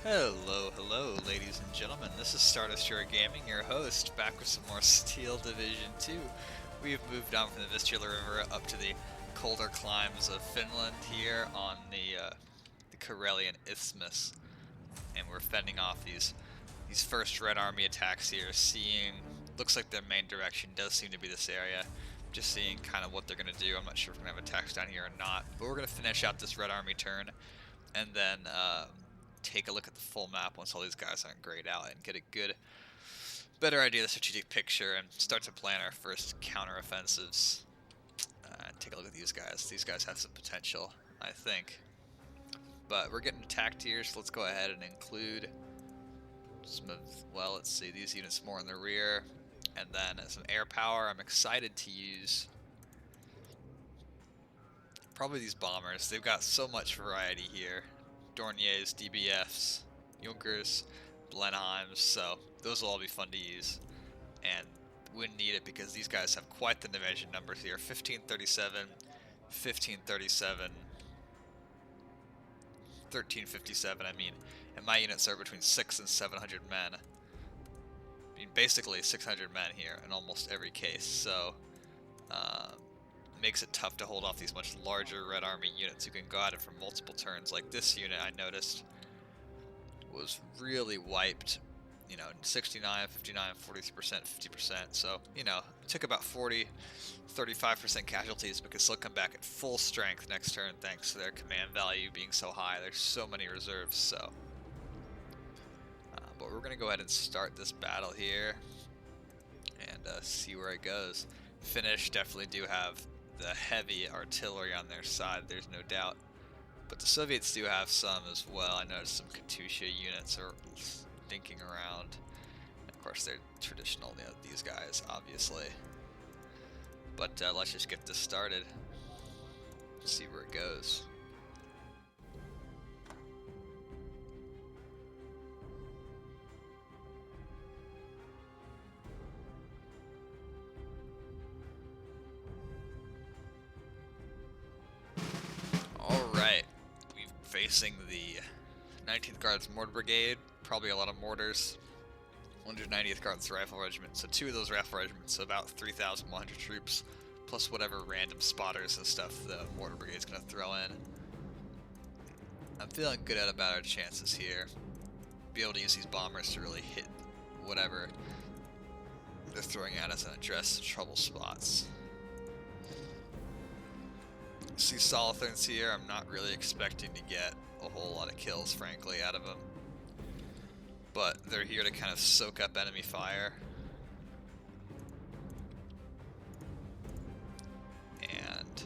Hello, ladies and gentlemen. This is Stardust Shore Gaming, your host, back with some more Steel Division 2. We've moved on from the Vistula River up to the colder climes of Finland here on the Karelian Isthmus, and we're fending off these first Red Army attacks here. Looks like their main direction does seem to be this area. Just seeing kind of what they're gonna do. I'm not sure if we're gonna have attacks down here or not, but we're gonna finish out this Red Army turn, and then take a look at the full map once all these guys aren't grayed out and get a better idea of the strategic picture and start to plan our first counter-offensives. Take a look at these guys. These guys have some potential, I think. But we're getting attacked here, so let's go ahead and include some of, well, let's see, these units more in the rear. And then some air power, I'm excited to use probably these bombers. They've got so much variety here. Dorniers, DBFs, Junkers, Blenheims, so those will all be fun to use. And we need it because these guys have quite the dimension numbers here. 1537, 1537, 1357, I mean, and my units are between 6 and 700 men. I mean, basically 600 men here in almost every case, so makes it tough to hold off these much larger Red Army units who can go at it for multiple turns. Like this unit, I noticed, was really wiped, 69, 59, 43%, 50%. So, it took about 40, 35% casualties, but could still come back at full strength next turn thanks to their command value being so high. There's so many reserves, so. But we're going to go ahead and start this battle here and see where it goes. Finnish definitely do have the heavy artillery on their side, there's no doubt. But the Soviets do have some as well. I noticed some Katusha units are dinking around. And of course, they're traditional, these guys, obviously. But let's just get this started. See where it goes. Alright, we're facing the 19th Guards Mortar Brigade, probably a lot of mortars. 190th Guards Rifle Regiment, so two of those rifle regiments, so about 3,100 troops, plus whatever random spotters and stuff the Mortar Brigade's gonna throw in. I'm feeling good about our chances here. Be able to use these bombers to really hit whatever they're throwing at us and address trouble spots. See Solitherns here, I'm not really expecting to get a whole lot of kills, frankly, out of them. But they're here to kind of soak up enemy fire. And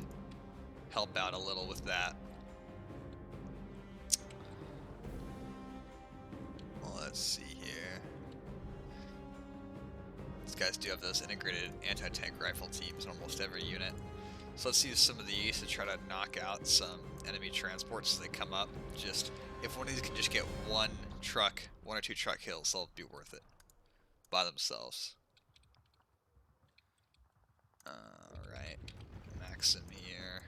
help out a little with that. Well, let's see here. These guys do have those integrated anti-tank rifle teams in almost every unit. So let's use some of these to try to knock out some enemy transports as they come up. Just, if one of these can just get one or two truck kills, they'll be worth it by themselves. Alright, Maxim here.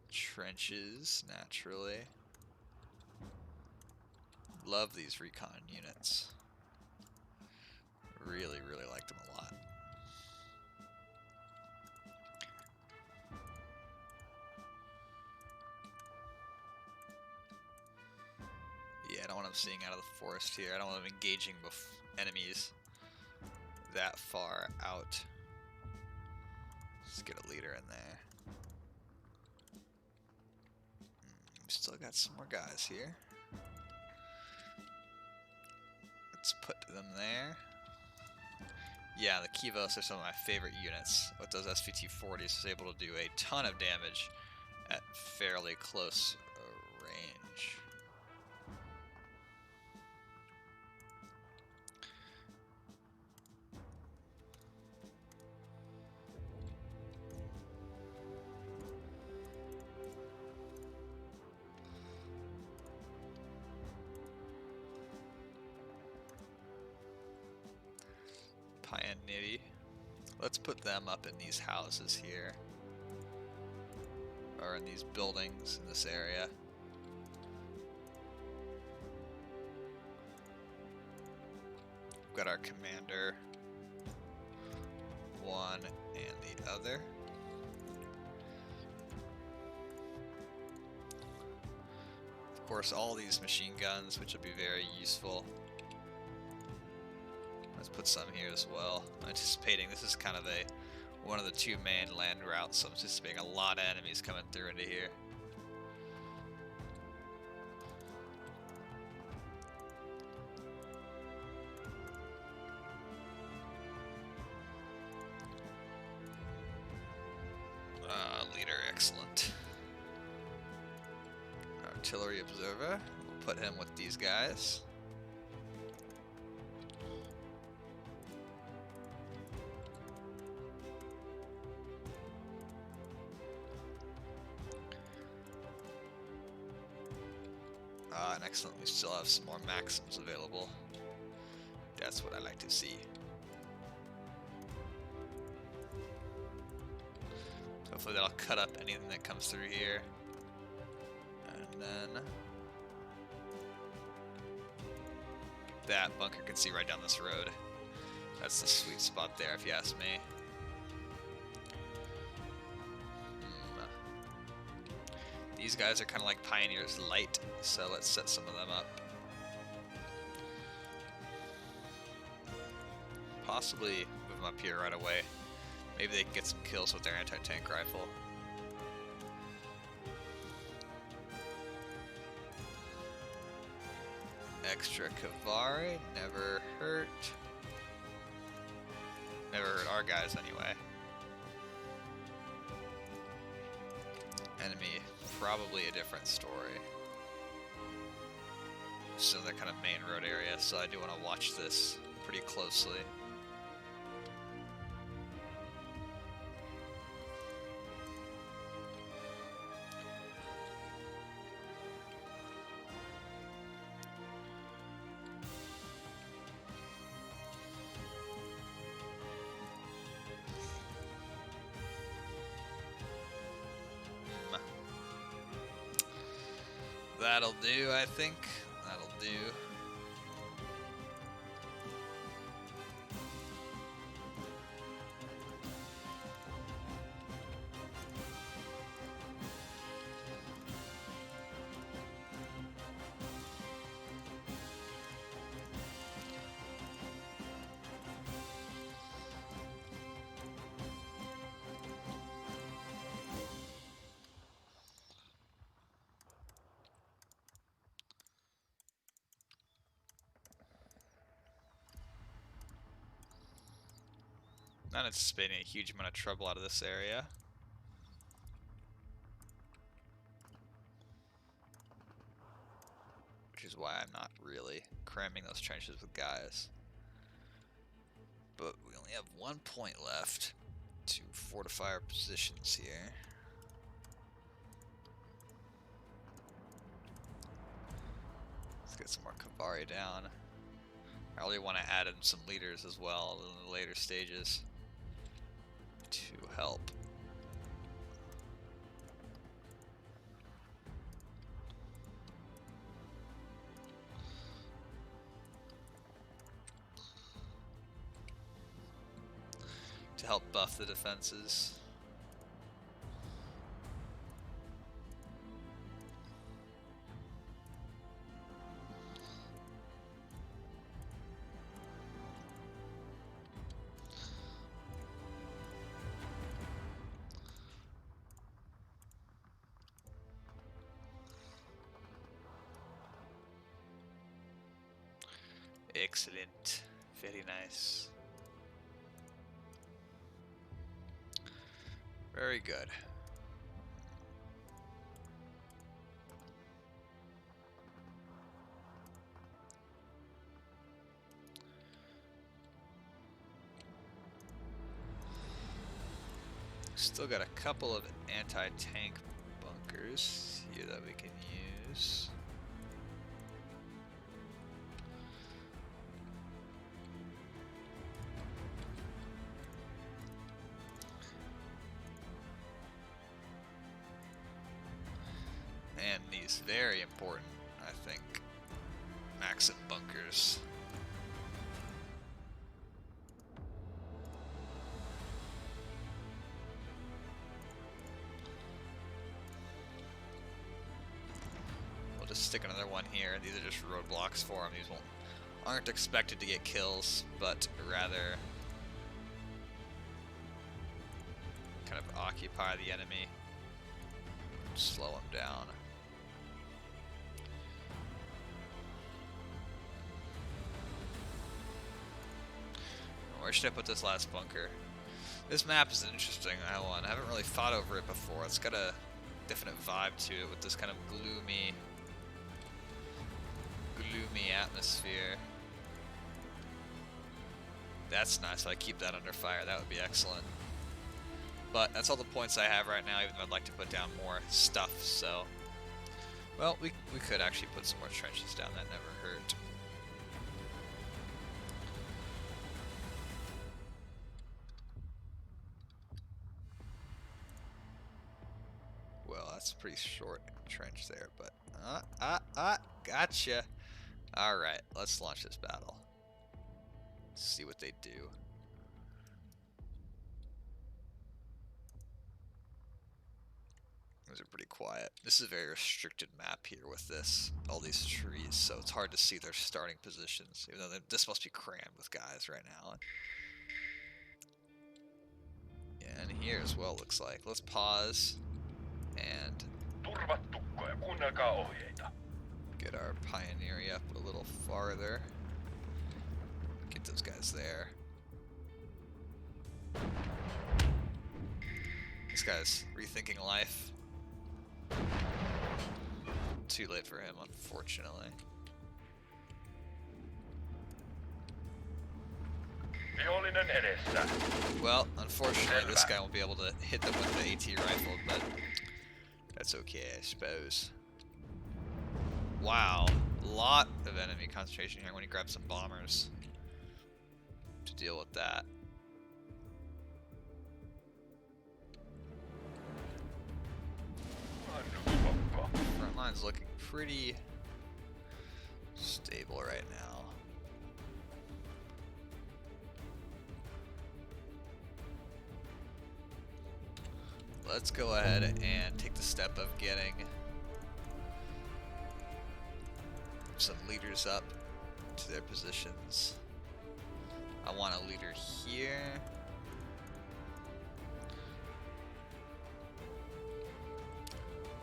Trenches, naturally. Love these recon units. Really, really like them a lot. Yeah, I don't want them seeing out of the forest here. I don't want them engaging with enemies that far out. Let's get a leader in there. We still got some more guys here. Let's put them there. Yeah, the Kivos are some of my favorite units. With those SVT-40s, is able to do a ton of damage at fairly close range. Navy. Let's put them up in these houses here. Or in these buildings in this area. got our commander, one and the other. Of course, all these machine guns, which will be very useful. Let's put some here as well. I'm anticipating this is kind of one of the two main land routes, so I'm anticipating a lot of enemies coming through into here. Leader, excellent. Artillery observer, we'll put him with these guys. And excellent, we still have some more Maxims available. That's what I like to see. Hopefully that'll cut up anything that comes through here. And then that bunker can see right down this road. That's the sweet spot there, if you ask me. These guys are kind of like Pioneers light, so let's set some of them up. Possibly move them up here right away. Maybe they can get some kills with their anti-tank rifle. Extra Kavari, never hurt. Never hurt our guys anyway. Enemy, probably a different story. So they're kind of main road area, so I do want to watch this pretty closely. That'll do, I think. That'll do. Not anticipating a huge amount of trouble out of this area. Which is why I'm not really cramming those trenches with guys. But we only have 1 point left to fortify our positions here. Let's get some more Kavari down. I really want to add in some leaders as well in the later stages to help. To help buff the defenses. Excellent. Very nice. Very good. Still got a couple of anti-tank bunkers here that we can use. And these very important, I think, Maxim bunkers. stick another one here. These are just roadblocks for him. These aren't expected to get kills, but rather kind of occupy the enemy, slow him down. Where should I put this last bunker? This map is an interesting one. I haven't really thought over it before. It's got a definite vibe to it with this kind of gloomy atmosphere. That's nice. I keep that under fire. That would be excellent. But that's all the points I have right now, even though I'd like to put down more stuff, so... Well, we could actually put some more trenches down. That never hurt. Well, that's a pretty short trench there, but... Gotcha! Alright, let's launch this battle. See what they do. Those are pretty quiet. This is a very restricted map here with all these trees, so it's hard to see their starting positions, even though this must be crammed with guys right now. Yeah, and here as well looks like. Let's pause and get our pioneer up a little farther. Get those guys there. This guy's rethinking life. Too late for him, unfortunately. Well, unfortunately, this guy won't be able to hit them with the AT rifle, but that's okay, I suppose. Wow, a lot of enemy concentration here when he grabs some bombers to deal with that. Front line's looking pretty stable right now. Let's go ahead and take the step of getting some leaders up to their positions. I want a leader here.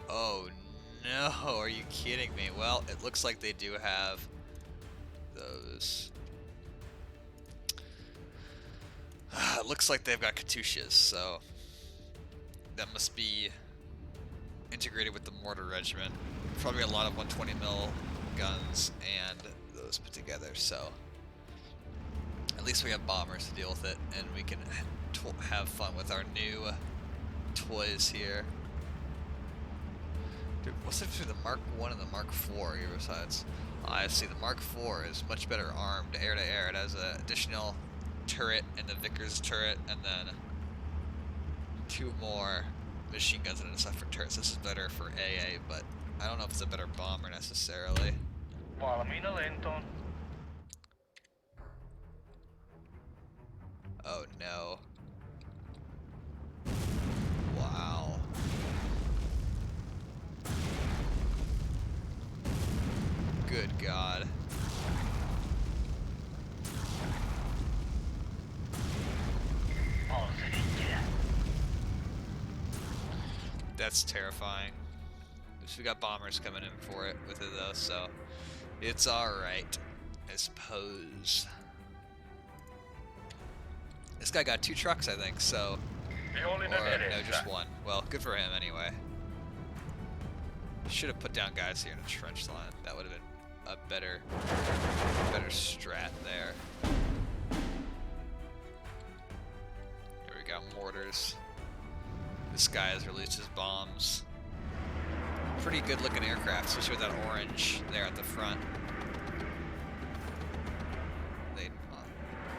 Oh no, are you kidding me? Well, it looks like they do have those. It looks like they've got Katyushas, so that must be integrated with the mortar regiment. Probably a lot of 120mm guns and those put together, so at least we have bombers to deal with it, and we can have fun with our new toys here. Dude, what's the difference between the Mark 1 and the Mark 4 here besides? I see the Mark 4 is much better armed air to air. It has an additional turret in the Vickers turret, and then 2 more machine guns and a separate turrets. This is better for AA, but I don't know if it's a better bomber necessarily. Valmiina lentoon. Oh no. Wow. Good God. That's terrifying. We got bombers coming in for it with it though, so it's alright, I suppose. This guy got 2 trucks, I think, so... Or, no, just 1. Well, good for him anyway. Should have put down guys here in a trench line. That would have been a better strat there. Here we got mortars. This guy has released his bombs. Pretty good looking aircraft, especially with that orange there at the front.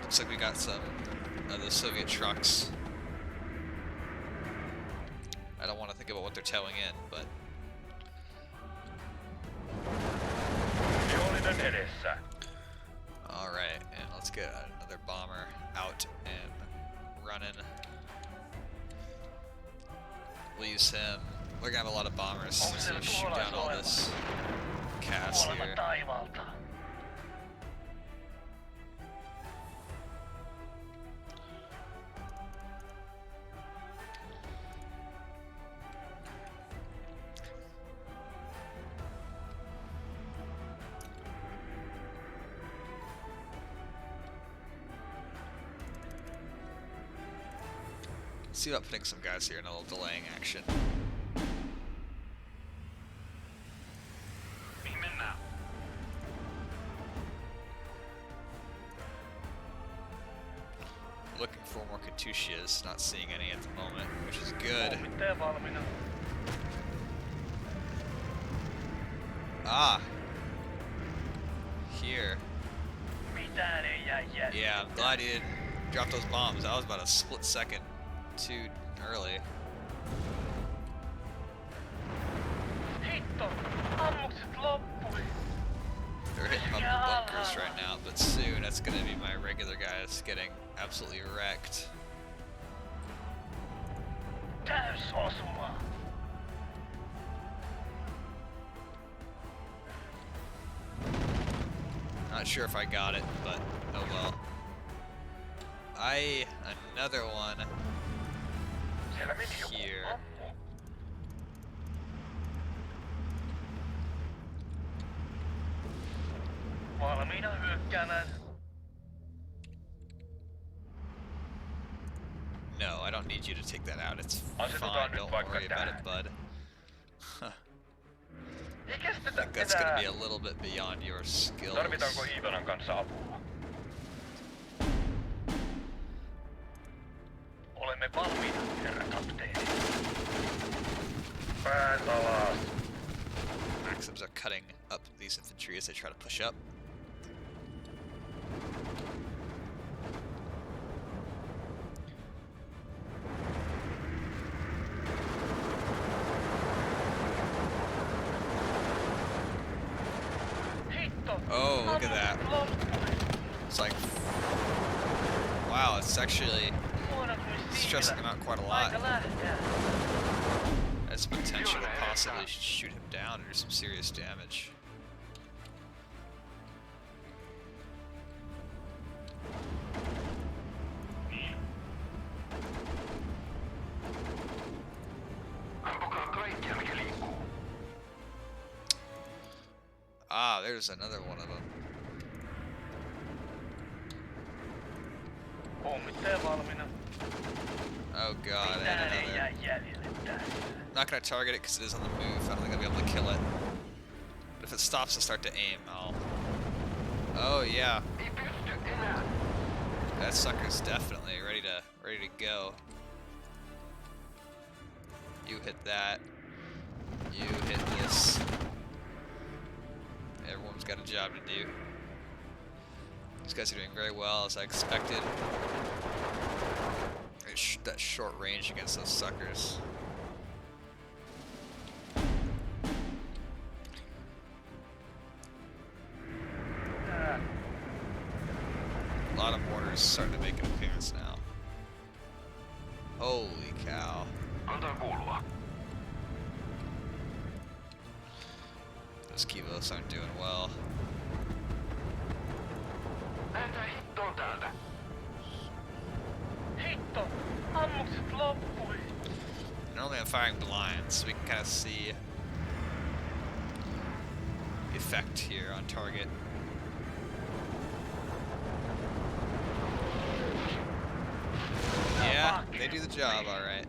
Looks like we got some of the Soviet trucks. I don't want to think about what they're towing in, but... Alright, and let's get another bomber out and running. We'll use him. We're gonna have a lot of bombers to shoot down all this Cass Kuolema here. taivalta. See about putting some guys here in a little delaying action. Mihin mennään? Looking for more Katushias, not seeing any at the moment, which is good. Pommittaja valmiina. Ah! Here. Mitään ei jää jäljelle. Yeah, I'm glad he didn't drop those bombs. That was about a split second too early. Hitto! Ammukset loppui. They're hitting up the bunkers right now, but soon it's gonna be my regular guys getting absolutely wrecked. Täysosuma. Not sure if I got it, but oh well. Another one Siellä meni joku here. ammu. Valmiina hyökkäämään. No, I don't need you to take that out. It's Asetutaan fine. nyt Don't vaikka worry about it, tähän. bud. Ei I kestetä think that's gonna enää. be a little bit beyond your skills. Tarvitaanko Iivanan kanssa apua? Olemme valmiina, herra kapteeni. Päät alas. Maxims are cutting up these infantry as they try to push up. Hitto! Oh, look at that. Ammukset loppui. It's like, wow, it's actually Huono kuin stressing him siivilä. out quite a Aika lot. lähteä. Has potential to possibly shoot him down and do some serious damage. Ampukaa kaikkia, mikä liikkuu. Ah, there's another one of them. Pommittaja valmiina. Oh god, and Mitään ei another. jää jäljelle tästä. Not gonna target it because it is on the move. I don't think I'll be able to kill it. But if it stops and start to aim, I'll... Oh yeah, Ei pysty enää. that sucker's definitely ready to go. You hit that. You hit this. Everyone's got a job to do. These guys are doing very well, as I expected. That short range against those suckers. A lot of mortars starting to make an appearance now. Holy cow. Antaa kuulua. Those Kivos aren't doing well. Lähdetään hittoon täältä. Hitto! Ammukset loppui. Normally I'm firing blind, so we can kind of see the effect here on target. Yeah, they do the job, alright.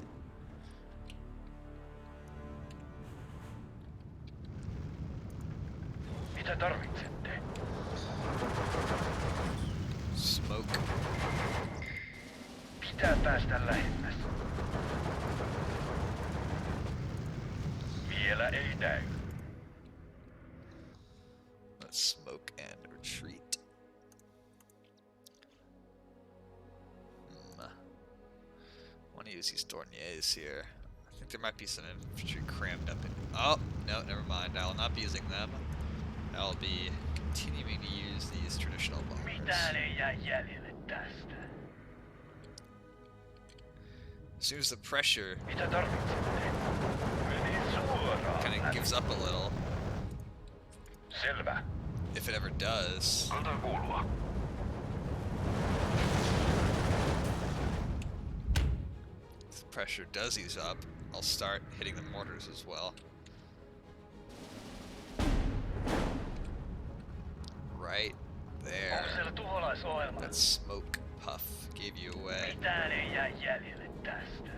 Mitä tarvitsette? Smoke. Pitää päästä lähemmäs. Vielä ei näy. Let's smoke and retreat. Want to use these Dorniers here. I think there might be some infantry crammed up in... Oh, no, never mind. I will not be using them. I will be continuing to use these traditional bombers. Mitään ei jää jäljelle tästä. As soon as the pressure Mitä tarvitsette? Meni suoraan. kind of gives up a little, Selvä. if it ever does. Antaa kuulua. If the pressure does ease up, I'll start hitting the mortars as well. Right there. Onko siellä tuholaisohjelma? That smoke puff gave you away. Mitään ei jää jäljelle tästä.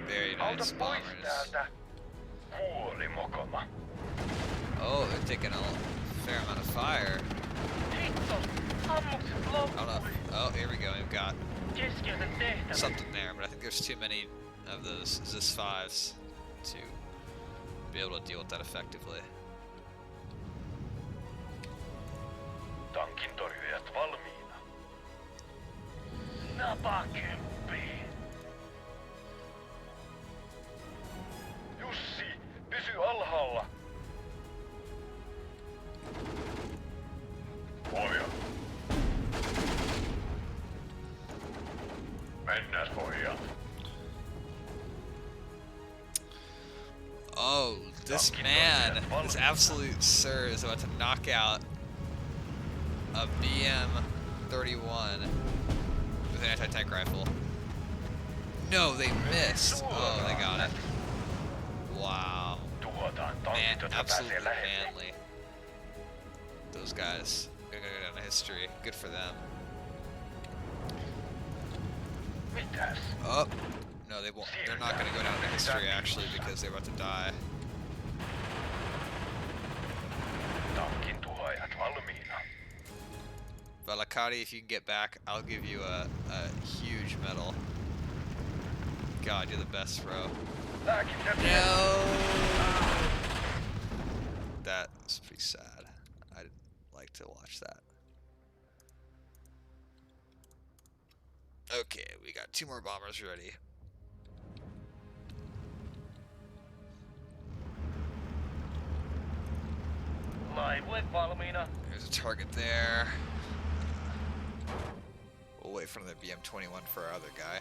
Very Auta nice pois bombers. täältä. Huolimokoma. Oh, they're taking a fair amount of fire. Hitto! Ammukset loppui. Oh, here we go. We've got Keskeytä tehtävä. something there, but I think there's too many of those Zis 5s to be able to deal with that effectively. Tankintorjujat valmiina. Napakymppi. Jussi, pysy alhaalla. Huomio. Mennään pojat. Oh, this man, this absolute sir is about to knock out a BM-31 with an anti-tank rifle. No, they missed. Oh, they got it. Wow. Tuhotaan Man, tankit, jotka absolutely pääsee lähelle. manly. Those guys. They're gonna go down in history. Good for them. Mitäs? Oh, no, they won't. They're not gonna go down in history actually because they're about to die. Tankin tuhoajat valmiina. Valakari, if you can get back, I'll give you a huge medal. God, you're the best, bro. Lääkittä No! That was pretty sad. I'd like to watch that. Okay, we got 2 more bombers ready. Laivue valmiina. There's a target there. We'll wait for the BM-21 for our other guy.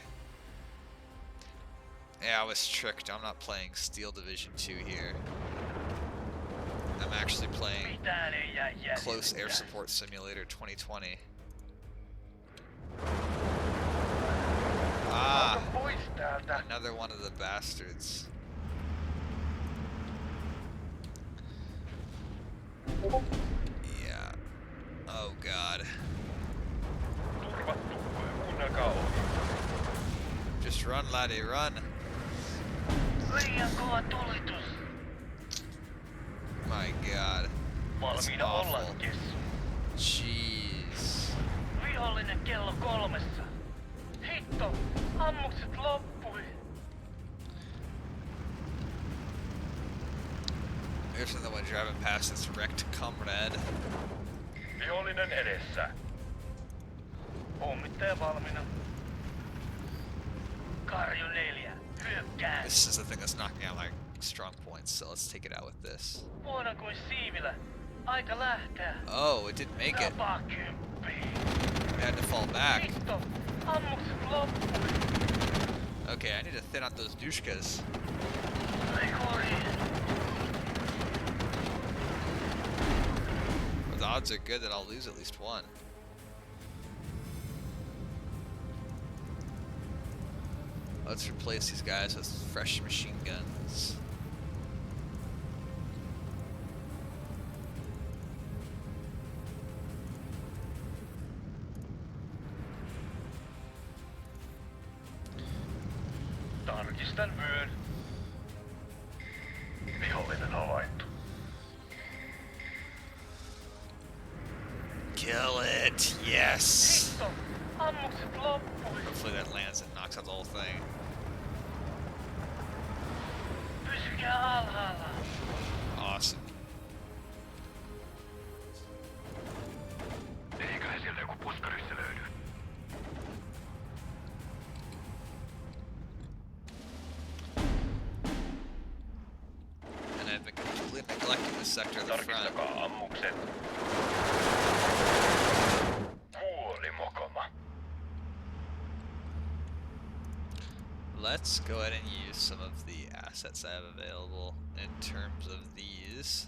Yeah, I was tricked. I'm not playing Steel Division 2 here. I'm actually playing Mitään ei jää jäljelle Close Air tästä. Support Simulator 2020. Ah, Auta pois täältä. another one of the bastards. Yeah. Oh god. Turvattu. Kuunnelkaa ohi. Just run, laddie, run. Liian kova tulitus. My god. That's Valmiina awful. ollaan, Kessu. Jeez. Vihollinen kello 3. Hitto! Ammukset loppui. There's another one driving past this wrecked comrade. Vihollinen edessä. Pommittaja valmiina. Karju 4. Hyökkää. This is the thing that's knocking out my strong points, so let's take it out with this. Vuonna kuin siivilä. Aika lähteä. Oh, it didn't make it. Napakymppi. We had to fall back. Hitto! Ammukset loppui. Okay, I need to thin out those dushkas. Rikuri. But the odds are good that I'll lose at least one. Let's replace these guys with fresh machine guns. Tarkistan vyön. Vihollinen havaittu. Kill it! Yes! Hitto! Ammukset loppui. Hopefully that lands and knocks out the whole thing. Pysykää alhaalla. Awesome. Eiköhän sieltä joku puskarissa löydy. And I've been completely neglecting this sector of the front. Tarkistakaa ammukset. Huolimokoma. Let's go ahead and use some of the assets I have available in terms of these.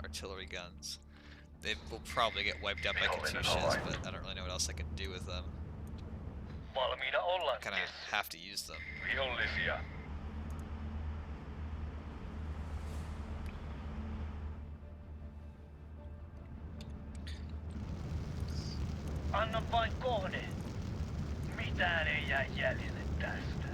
Artillery guns. They will probably get wiped out by Katyushas, but I don't really know what else I can do with them. Valmiina ollaan Kinda have to use them. vihollisia. Anna vain kohde. Mitään ei jää jäljelle tästä.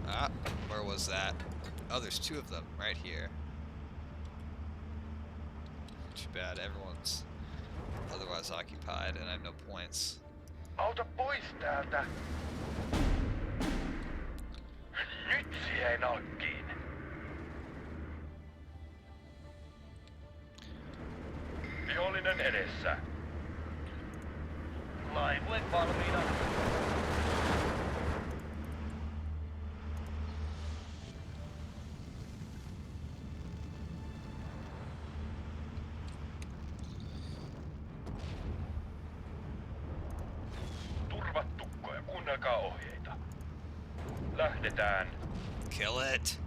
Ah, where was that? Oh, there's two of them right here. Too bad, everyone's otherwise occupied and I have no points. Auta pois täältä. Nyt siihen alkkiin. Vihollinen edessä. Laivue valmiina. Turvat tukkoja, kuunnelkaa ohjeita. Lähdetään. Kill it!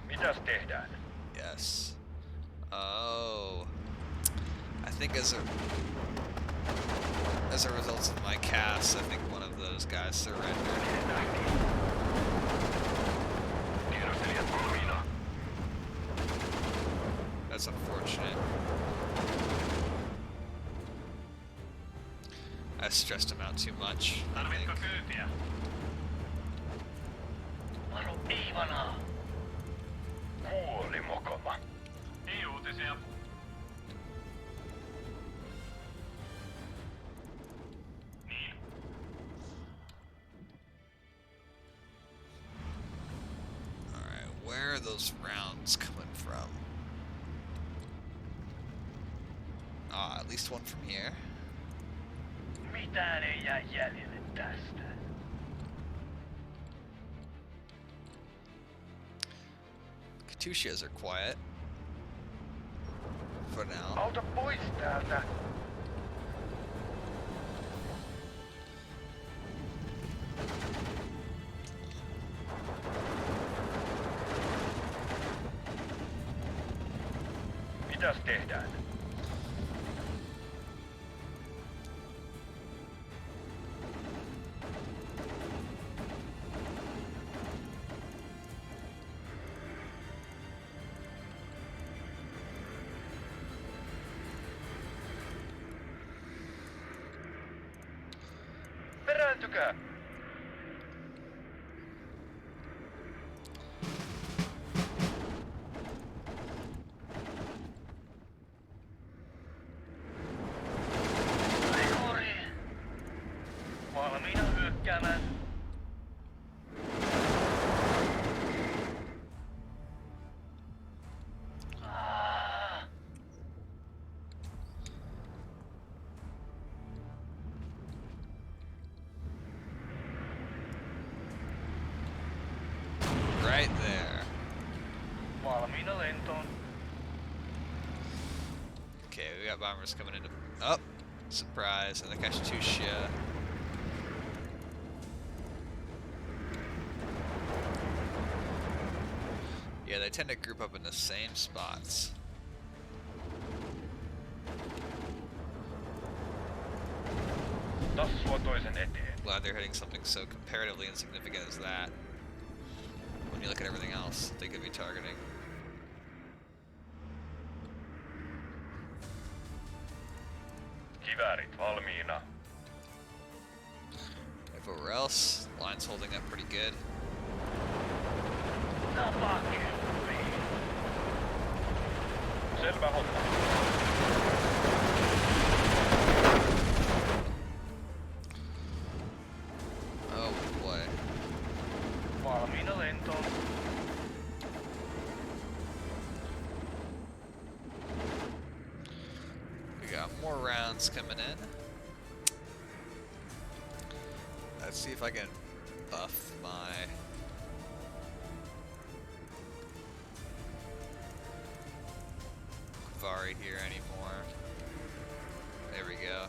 Mitäs tehdään? Yes. Oh. I think as a result of my cast, I think one of those guys surrendered. Tiedostelijat valmiina. That's unfortunate. I stressed him out too much, I think. Tarvitko kyytiä? Varo Iivanaa. Kuoli mokoma. Ei uutisia. Niin. Alright, where are those rounds coming from? Ah, at least one from here. Mitään ei jää jäljelle tästä. Katyushas are quiet. For now. Auta pois täältä. Mitäs tehdään? Perääntykää! Rikori! Valmiina hyökkäämään. Right there. Valmiina lentoon. Okay, we got bombers coming into... Oh! Surprise, and the Katyusha. Yeah, they tend to group up in the same spots. Tassua toisen eteen. Glad they're hitting something so comparatively insignificant as that. When you look at everything else they could be targeting. Kiväärit valmiina. Everywhere else, line's holding up pretty good. Napakylpi. Selvä homma. Oh boy. Valmiina lentoon. We got more rounds coming in. Let's see if I can buff my... cavalry here anymore. There we go.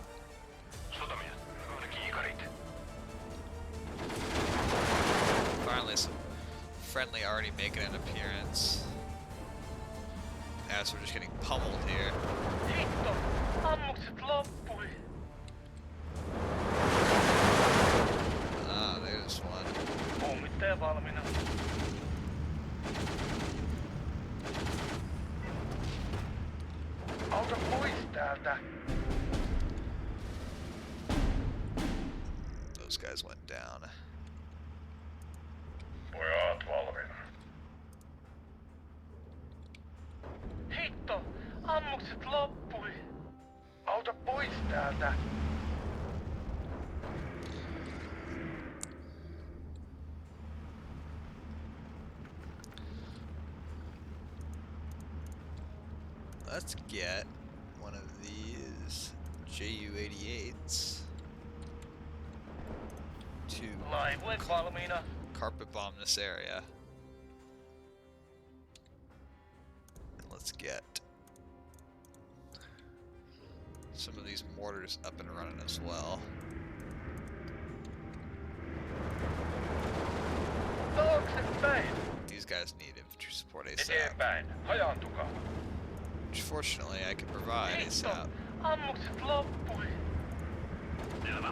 Finally, some friendly already making an appearance. As we're just getting pummeled here. Hitto! Ammukset loppui! Ah, there's one. Pommittaja valmiina. Auta pois täältä! Those guys went down. Pojat valmiina. Hitto! Ammukset loppui! Auta pois täältä! Let's get one of these Ju-88s to Laivuet valmiina. carpet bomb this area. And let's get some of these mortars up and running as well. Taaksepäin! These guys need infantry support ASAP. Eteenpäin! Hajaantukaa! Which fortunately I can provide Hitto! ASAP. Ammukset loppui! Selvä.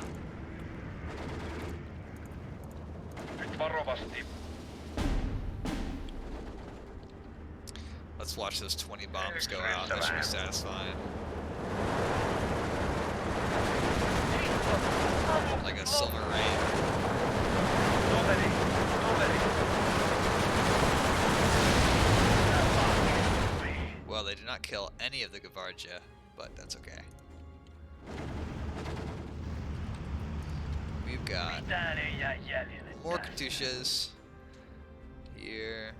Nyt varovasti. Let's watch those 20 bombs go out. That should be satisfying. Hitto! Ammukset Like a silver rain. Toveri! Toveri! Well, they did not kill any of the Gavarja, but that's okay. We've got Mitään ei jää jäljelle more tästä. Katyshas here.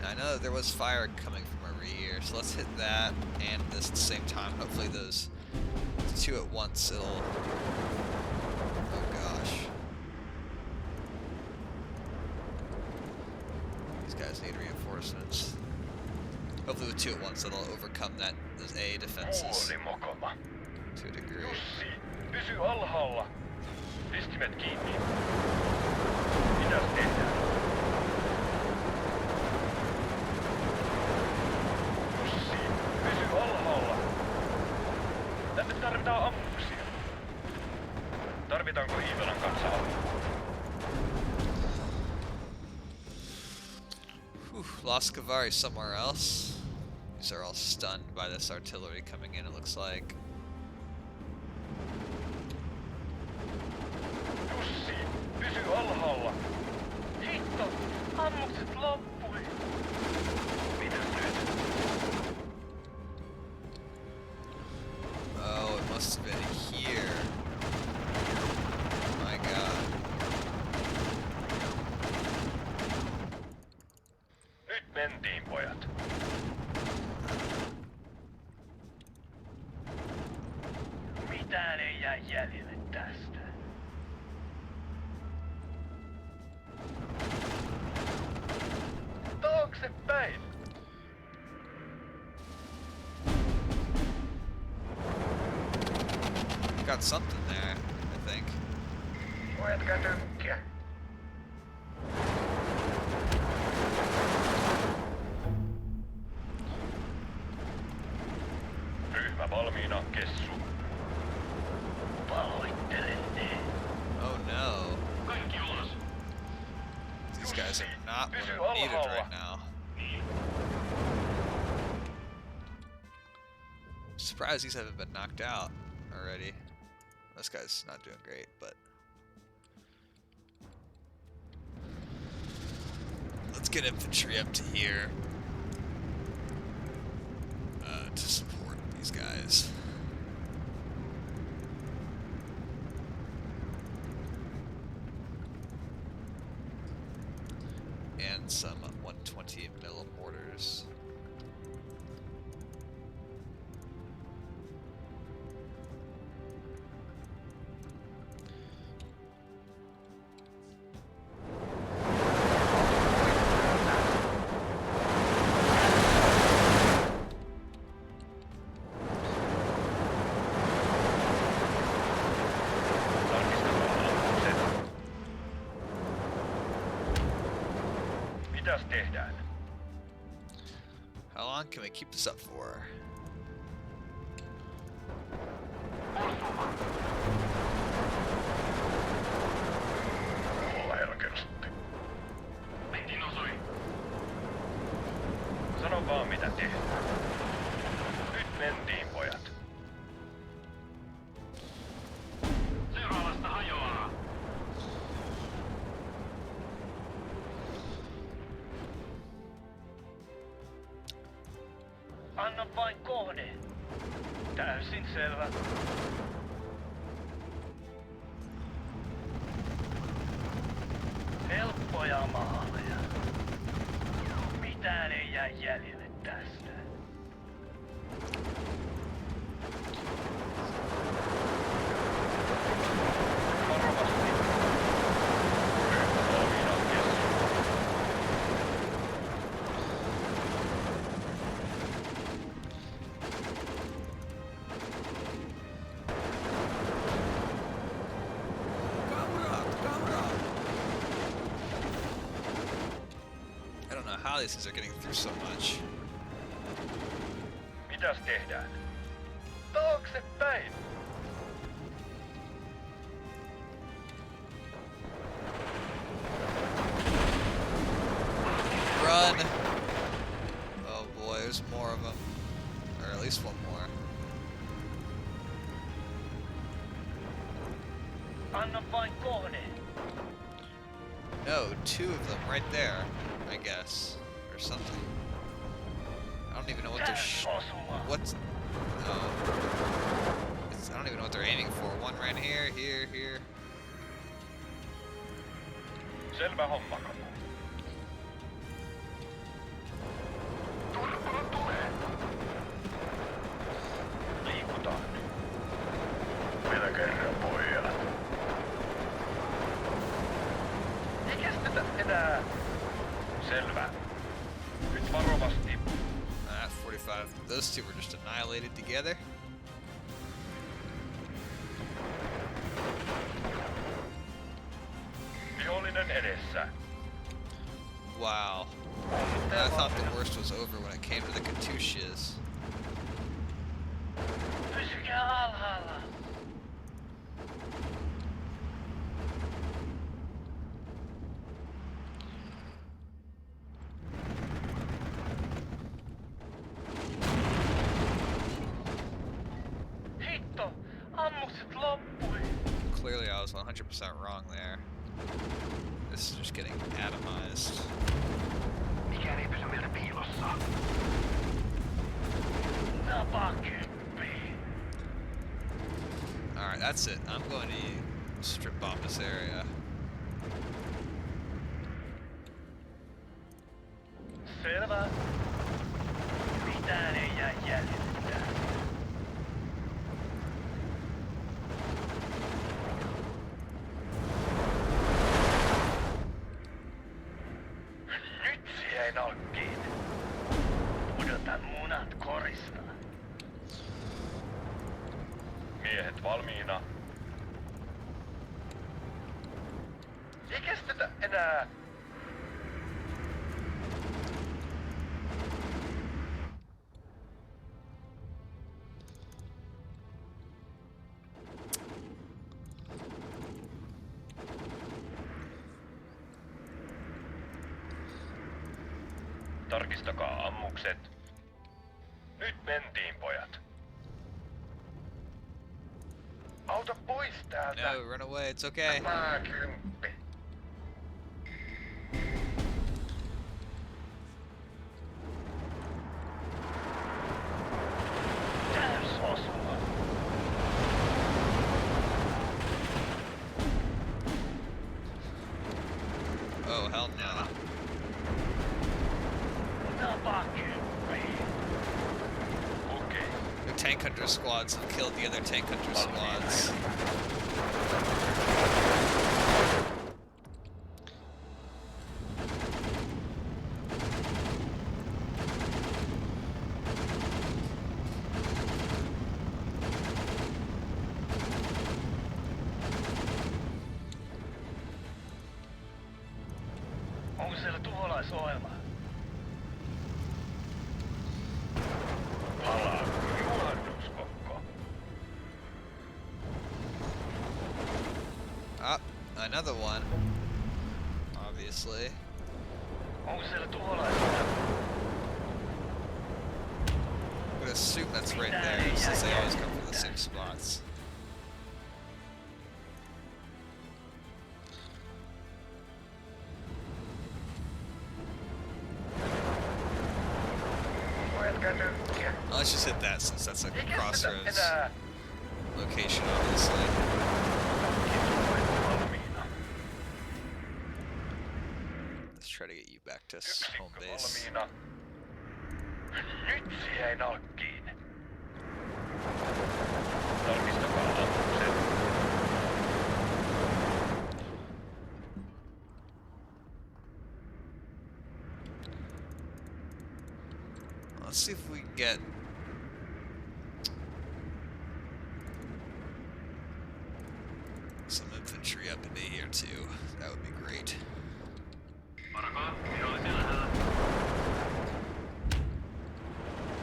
I know that there was fire coming from over here, so let's hit that and this at the same time. Hopefully those two at once, it'll... Oh gosh. These guys need reinforcements. Hopefully with two at once, it'll overcome those A defenses Kuuli mokoma. to a degree. Jussi, pysy alhaalla. Pistimet kiinni. Mitäs tehdään? Jussi, pysy alhaalla. Tänne tarvitaan ammuksia. Tarvitaanko Iivelan kanssa apua? Whew, lost Kavari somewhere else. These are all stunned by this artillery coming in, it looks like. Jussi, pysy alhaalla. Hitto, ammukset loppui. Mitäs nyt? Oh, it must have been here. My god. Nyt mentiin, pojat. Mitään ei jää jäljelle tästä. Taaksepäin! Got something there, I think. Pojatkaa tökkiä. Ryhmä valmiina, Kessu. Pahoittelen ne. Oh no. Kaikki ulos. These guys are not what Pysy are needed alhaalla. right now. Niin. Surprised these haven't been knocked out already. This guy's not doing great, but... Let's get infantry up to here to support these guys. And some 120 mm mortars. Mitäs tehdään? How long can we keep this up for? Olla helkeästi. Metin osui. Sano vaan mitä tehdään. Nyt mentiin pojat. Seuraavasta hajoaa. Anna vain kohde. Täysin selvä. Helppoja maaleja. Mitään ei jää jäljelle tästä. Varovasti. Valmiina kessu. I don't know how these things are getting through so much. Mitäs tehdään? Taaksepäin! Run! Oh boy, there's more of them. Or at least one more. Anna vain kohde. No, two of them right there, I guess. Or something. I don't even know what they're what's... I don't even know what they're aiming for. One right here, here. Selvä homma, kamu. Turpaa tulee. Liikutaan. Vielä kerran, pojat. Ei kestetä enää. Selvä. Nyt varovasti. 45. Those two were just annihilated together. Vihollinen edessä. Wow. I thought the worst was over when it came to the Katyushas. Pysykää alhaalla. Hitto! Ammukset loppui. Clearly I was 100% wrong there. This is just getting atomized. Mikään ei pysy meiltä piilossa. Napakymppi. Alright, that's it. I'm going to strip bomb this area. Selvä. Mitään ei jää jäljelle. Nyt siihen nokkiin. Pudota munat korista. Miehet valmiina. Ei kestetä enää. Tarkistakaa ammukset. Nyt mentiin, pojat. Auta pois täältä. No, run away. It's okay. Napakymppi. Täysosuma. Oh, hell no. Napakymppi. Okei. The tank hunter squads have killed the other tank hunter squads. Onko siellä tuholaisohjelma? Palaa juhannuskokko. Ah, another one. Obviously. Onko siellä tuholaisohjelma? I'm gonna assume that's right there, since they always come from the same spots. Let's just hit that since that's a crossroads location, obviously. Let's try to get you back to home base. Nyt se jäi nalkkiin. Tarkistakaa ammukset. Let's see if we can get some infantry up into here too. That would be great.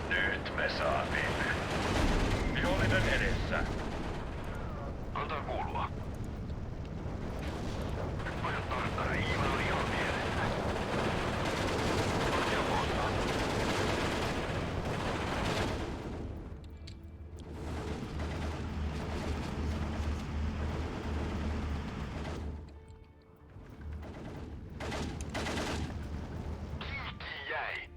Nyt me saatiin. Vihollinen edessä. Antaa kuulua. Nyt voidaan tarttaa Iivan lihan vieressä. Vartija kohtaa. Jäi.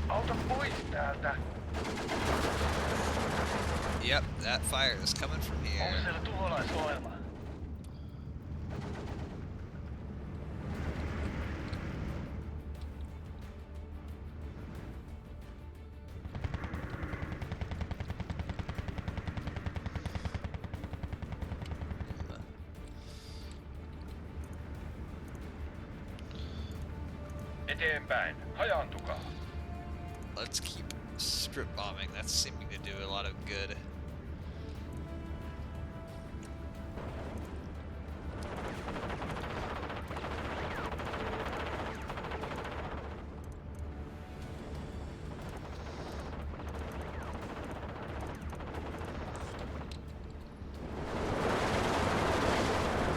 Auta pois täältä. Yep, that fire is coming from Onko here. siellä tuholaisohjelma? Eteenpäin. Hajaantukaa. Let's keep strip bombing. That's seeming to do a lot of good.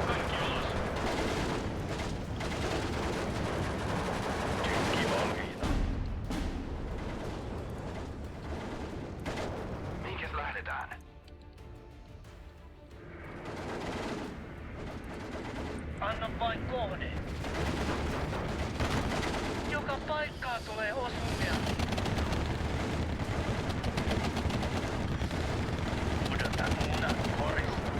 Kaikki alas. Tykki valmiina. Minkäs lähdetään? Anna vain kohde. Joka paikkaan tulee osumia. Odota muuna korista.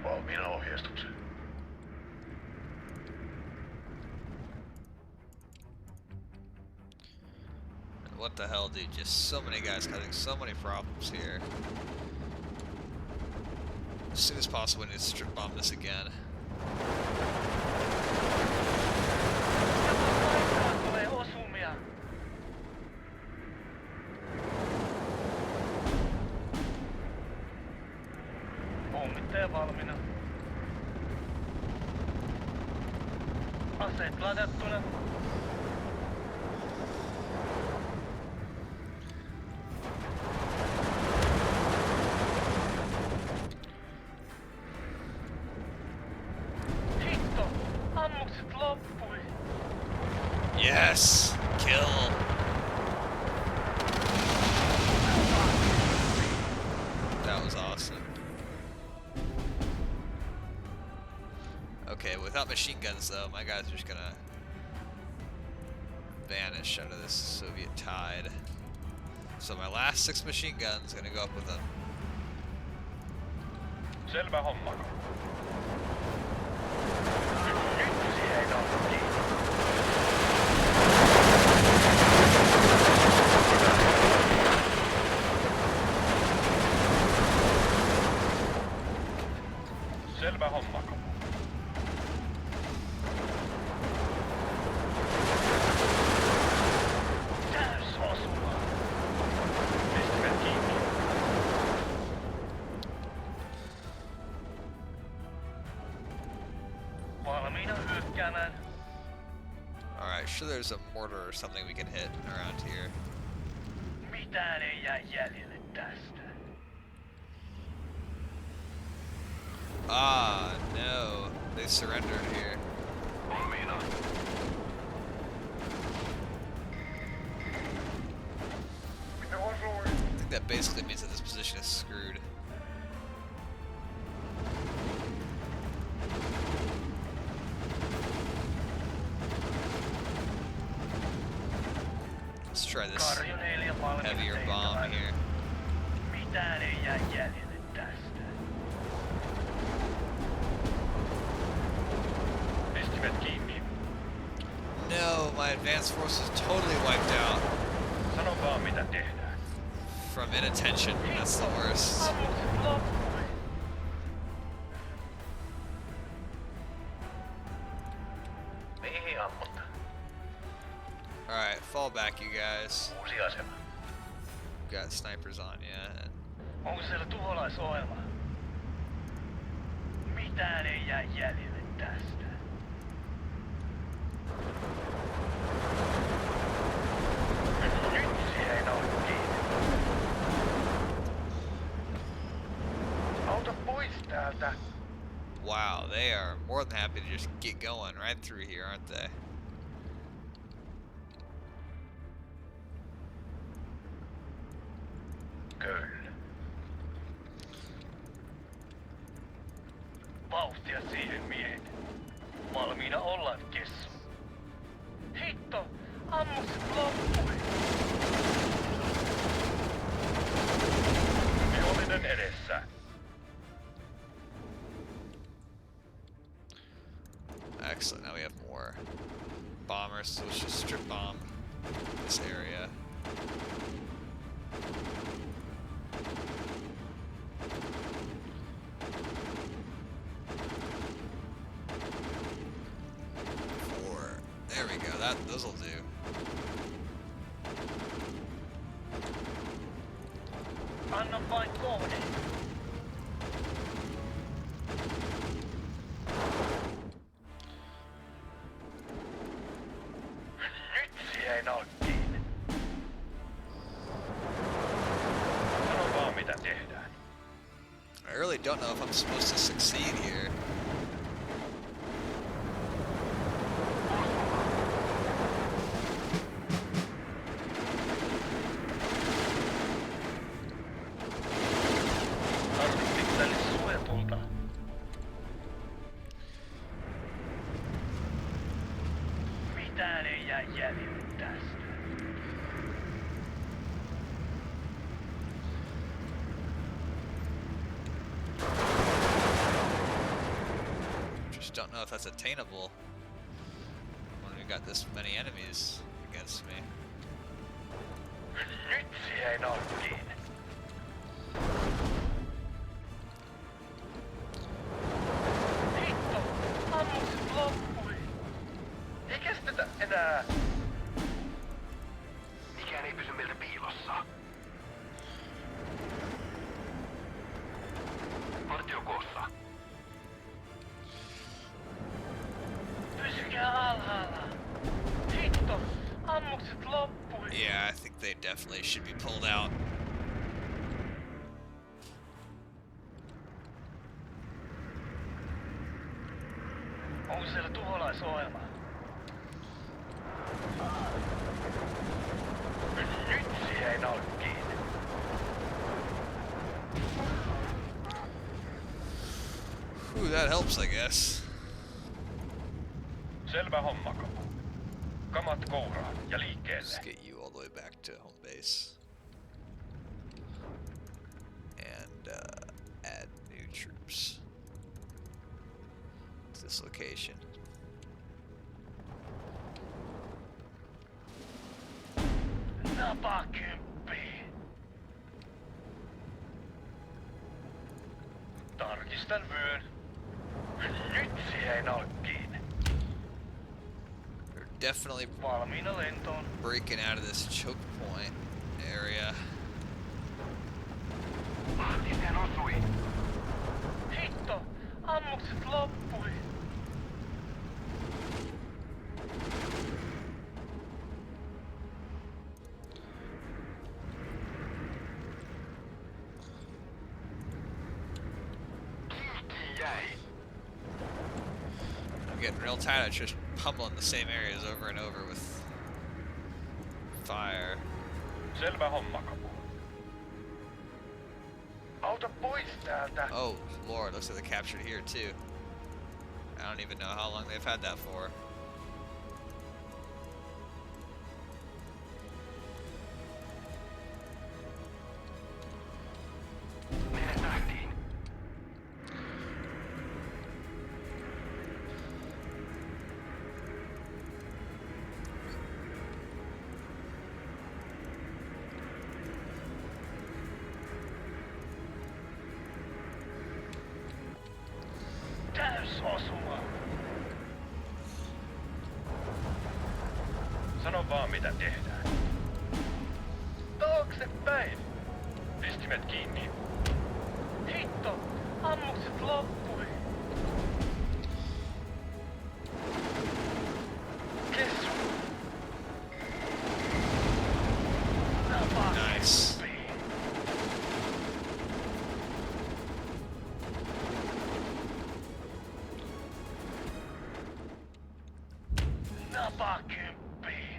Valmiina ohjeistuksen. What the hell, dude? Just so many guys causing so many problems here. As soon as possible, we need to strip bomb this again. Joka paikkaan tulee osumia. Pommittaja valmiina. Aseet ladattuna. Hitto! Ammukset loppui. Yes! Kill! That was awesome. Okay, without machine guns though, my guys are just gonna vanish under this Soviet tide. So my last 6 machine guns gonna go up with them. Selvä homma. Nyt se jäi nalkkiin. Selvä homma. Täys sure there's a mortar or something we can hit around here. Mitään ei jää jäljelle tästä. Ah, no. They surrendered here. Valmiina. Mitä osui? I think that basically means that this position is screwed. Let's try this heavier bomb here. Mitään ei jää jäljelle tästä. Pistimet kiinni. No, my advanced force is totally wiped out Sano vaan mitä tehdään. from inattention. That's the worst. Ammukset loppui. Mihin ammut? Alright, fall back, you guys. Uusi asema. Got snipers on you. And Onko siellä tuholaisohjelma? Mitään ei jää jäljelle tästä. Nyt siihen on kiinni. Auta pois täältä. wow, they are more than happy to just get going right through here, aren't they? Kyllä. Vauhtia siihen miehet. Valmiina ollaan kessu. Hitto! Ammukset loppui! Vihollinen edessä. Excellent, now we have more bombers, so let's just strip bomb this area. Four. There we go, those'll do. Anna vain kohde. Nyt siihen on kiinni. Sano vaan mitä tehdään. I really don't know if I'm supposed to succeed here. Tarvitsetko suojatulta? Mitään ei jää jäljelle tästä. Just don't know if that's attainable when we got this many enemies against me. Nyt siihen on kiinni. Hitto! Ammukset loppui! Ei kestetä enää! Mikään ei pysy meiltä piilossa. Partio koossa. Pysykää alhaalla! Hitto! Ammukset loppui! Yeah, I think they definitely should be pulled out. Onko siellä tuholaisohjelma? Nyt siihen on kiinni. Ooh, that helps, I guess. Selvä homma, kapu. Kamat kouraan ja Let's liikkeelle. get you all the way back to home base. And add new troops to this location. Napakymppi. Tarkistan vyön. Nyt siihen on kiinni. They're definitely Valmiina lentoon. breaking out of this choke point area. Miten osui? Hitto! Ammukset loppui. I'm getting real tired of just pummeling the same areas over and over with fire. Selvä homma, Kapu. Auta pois täältä! Oh, Lord, looks like they captured here too. I don't even know how long they've had that for. Täysosuma. Sano vaan mitä tehdään. Taaksepäin! Pistimet kiinni. Hitto! Ammukset loppui! Kessu! Nice. Napakymppi!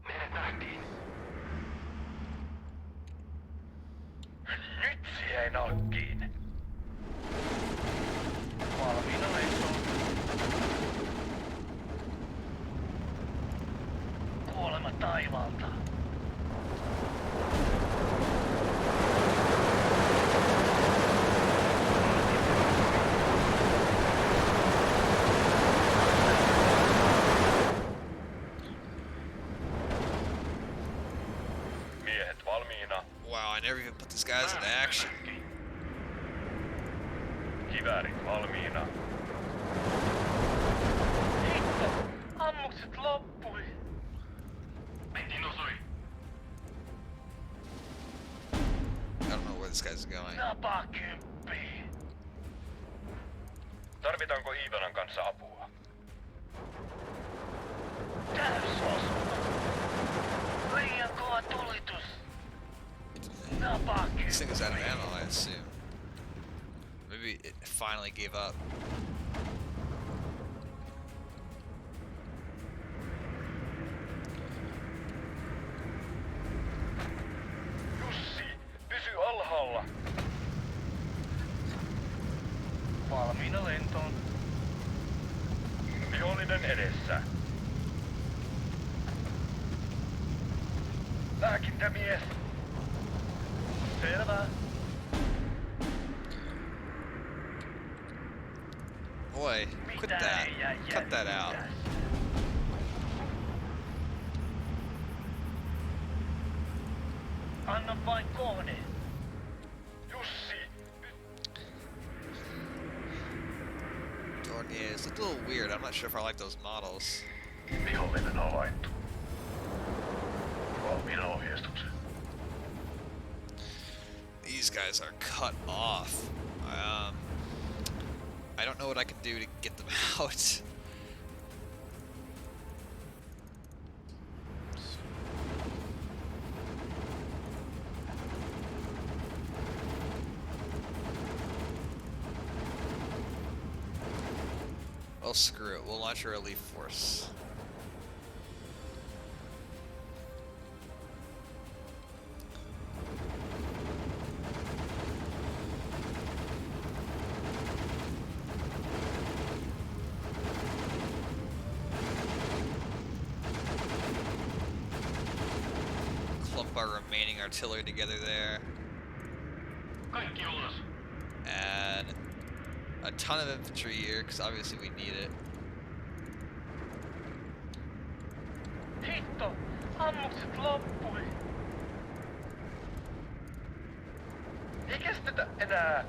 Menet nähtiin. Nyt jäi nalkkiin. Valmiina lentoon. Kuolema taivaalta. Miehet valmiina. Wow, I never even put these guys into action. Kiväärit valmiina. Hitto! Ammukset loppui. Metin osui. I don't know where this guy's going. Napakymppi. Tarvitaanko Iivanan kanssa apua? Täysosuma. Liian kova tulitus. Napakymppi. This thing is out of ammo, I assume. Maybe it finally gave up. Jussi, pysy alhaalla. Valmiina lentoon. Vihollinen edessä. Lääkintämies. Selvä. Boy, quit that. Cut that out. Anna vain kohde. Jussi. Dornier is a little weird. I'm not sure if I like those models. Vihollinen havaittu. Valmiina ohjeistukset. These guys are cut off. I don't know what I can do to get them out. Well, screw it. We'll launch a relief force. Clump our remaining artillery together there. Kaikki ulos. Add a ton of infantry here, because obviously we need it. Hitto! Ammukset loppui. Ei kestetä enää.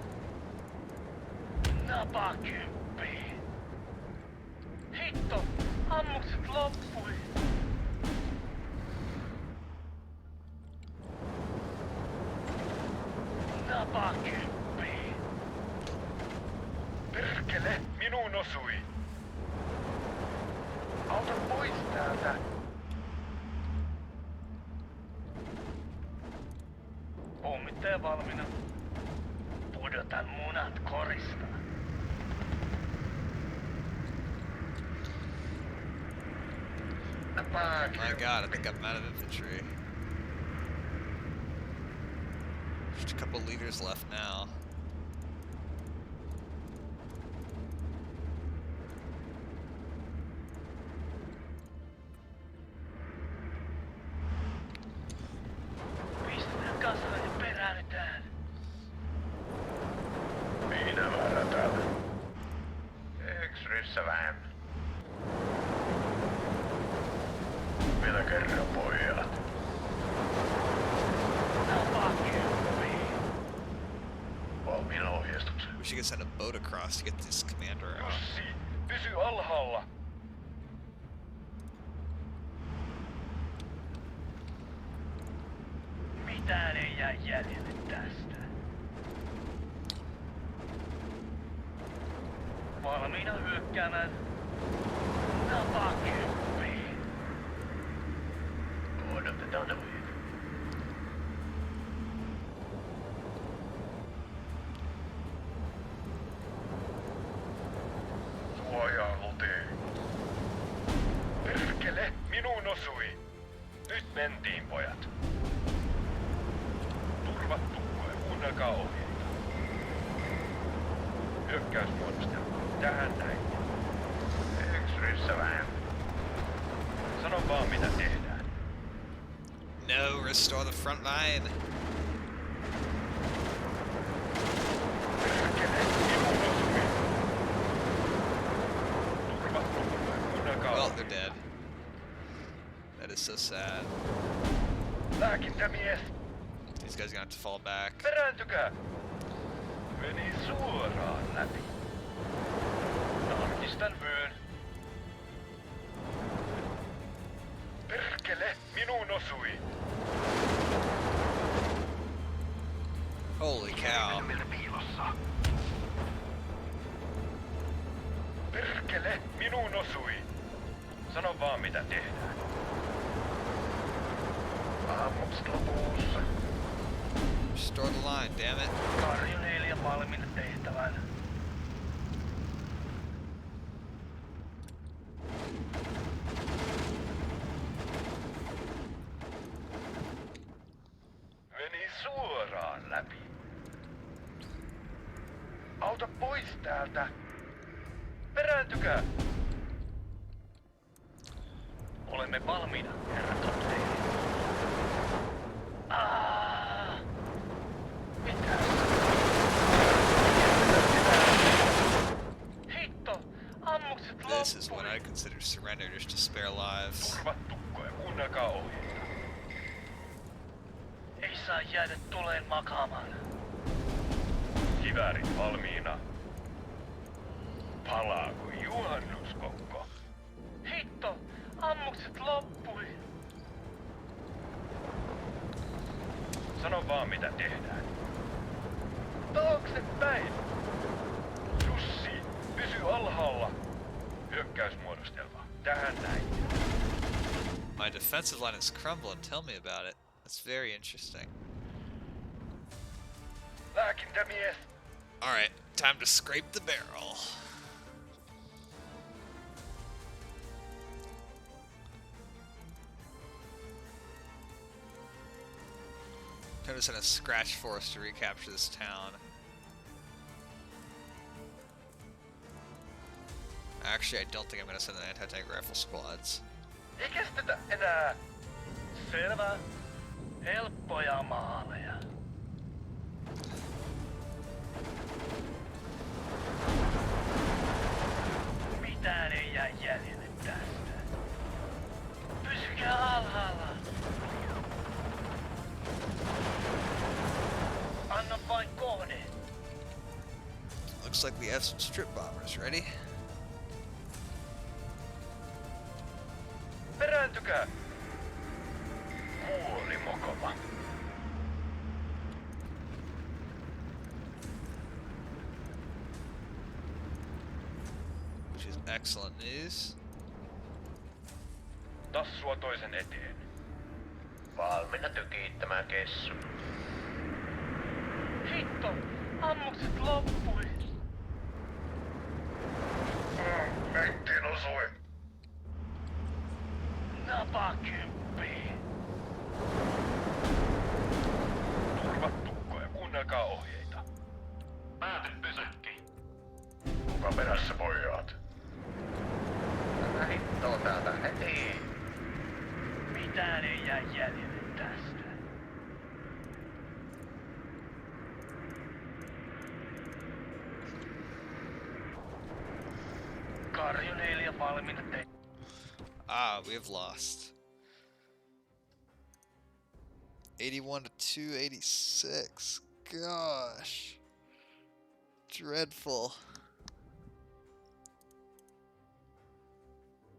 Napakymppi. Hitto! Ammukset loppui. Napakymppi. Perkele, minuun osui. Auta pois täältä. Pommittaja valmiina. Pudotan munat korista. My god, I think I'm out of infantry. Just a couple leaders left now. Pistetään kansalainen peräännytään. Minä varataan. Yksi ryssä vähän. Vielä kerran pojat. Valmiina ohjeistuksen. We should get send a boat across to get this commander out. Jussi, pysy alhaalla. Mitään ei jää jäljelle tästä. Valmiina hyökkäämään. Napaa kymppiin. Odotetaan ohjeita. Suojaa, Luti. Perkele, minuun osui. Nyt mentiin, pojat. Turvat tukkoja, kuunnelkaa ohjeita. Hyökkäysmuodostelma. Tähän näin. Yksi ryssä vähän. Sano vaan mitä tehdään. No, restore the front line. Perkele, minuun osui. Turvat tukkoja, kuunnelkaa Well, ohjeita. they're dead. That is so sad. Lääkintämies, These guys are gonna have to fall back. perääntykää. Meni suoraan läpi. Tarkistan vyön. Perkele, minuun osui. Holy cow. Piilossa. Perkele, minuun osui. Sano vaan mitä tehdään. Ammukset lopussa. Restore the line, damn it. Karju 4 valmiina tehtävään. Meni suoraan läpi. Auta pois täältä. Perääntykää. Olemme valmiina, herra kapteeni. Mitä? Hitto! Ammukset This is what loppui. I consider surrender just to spare lives. Turvat tukkoja, kuunnelkaa ohjeita. Ei saa jäädä tuleen makaamaan. Kiväärit valmiina. Palaako juhannuskokko? Hitto! Ammukset loppui. Sano vaan mitä tehdään. Taaksepäin! Jussi, pysy alhaalla. Hyökkäysmuodostelma. Tähän näin. My defensive line is crumbling. Tell me about it. That's very interesting. Lääkintämies! Alright, time to scrape the barrel. Time to send a scratch force to recapture this town. Actually, I don't think I'm gonna send the anti-tank rifle squads. Ei kestetä enää. Selvä. Helppoja maaleja. Mitään ei jää jäljelle tästä. Pysykää alhaalla. Anna vain kohde. Looks like we have some strip bombers ready. Perääntykää. Kuoli mokoma. Which is excellent news. Tassua toisen eteen. Valmiina tykittämään kessu. Hitto! Ammukset loppui. Mentiin osui. Kymppi. Turvat tukkoja, kuunnelkaa ohjeita. Pääty pysäkki. Kuka perässä, pojat? Mitä hittoa täältä heti? Mitään ei jää jäljelle tästä. Karjoneilija valmiina te. Ah, we have lost. 81 to 286. Gosh. Dreadful.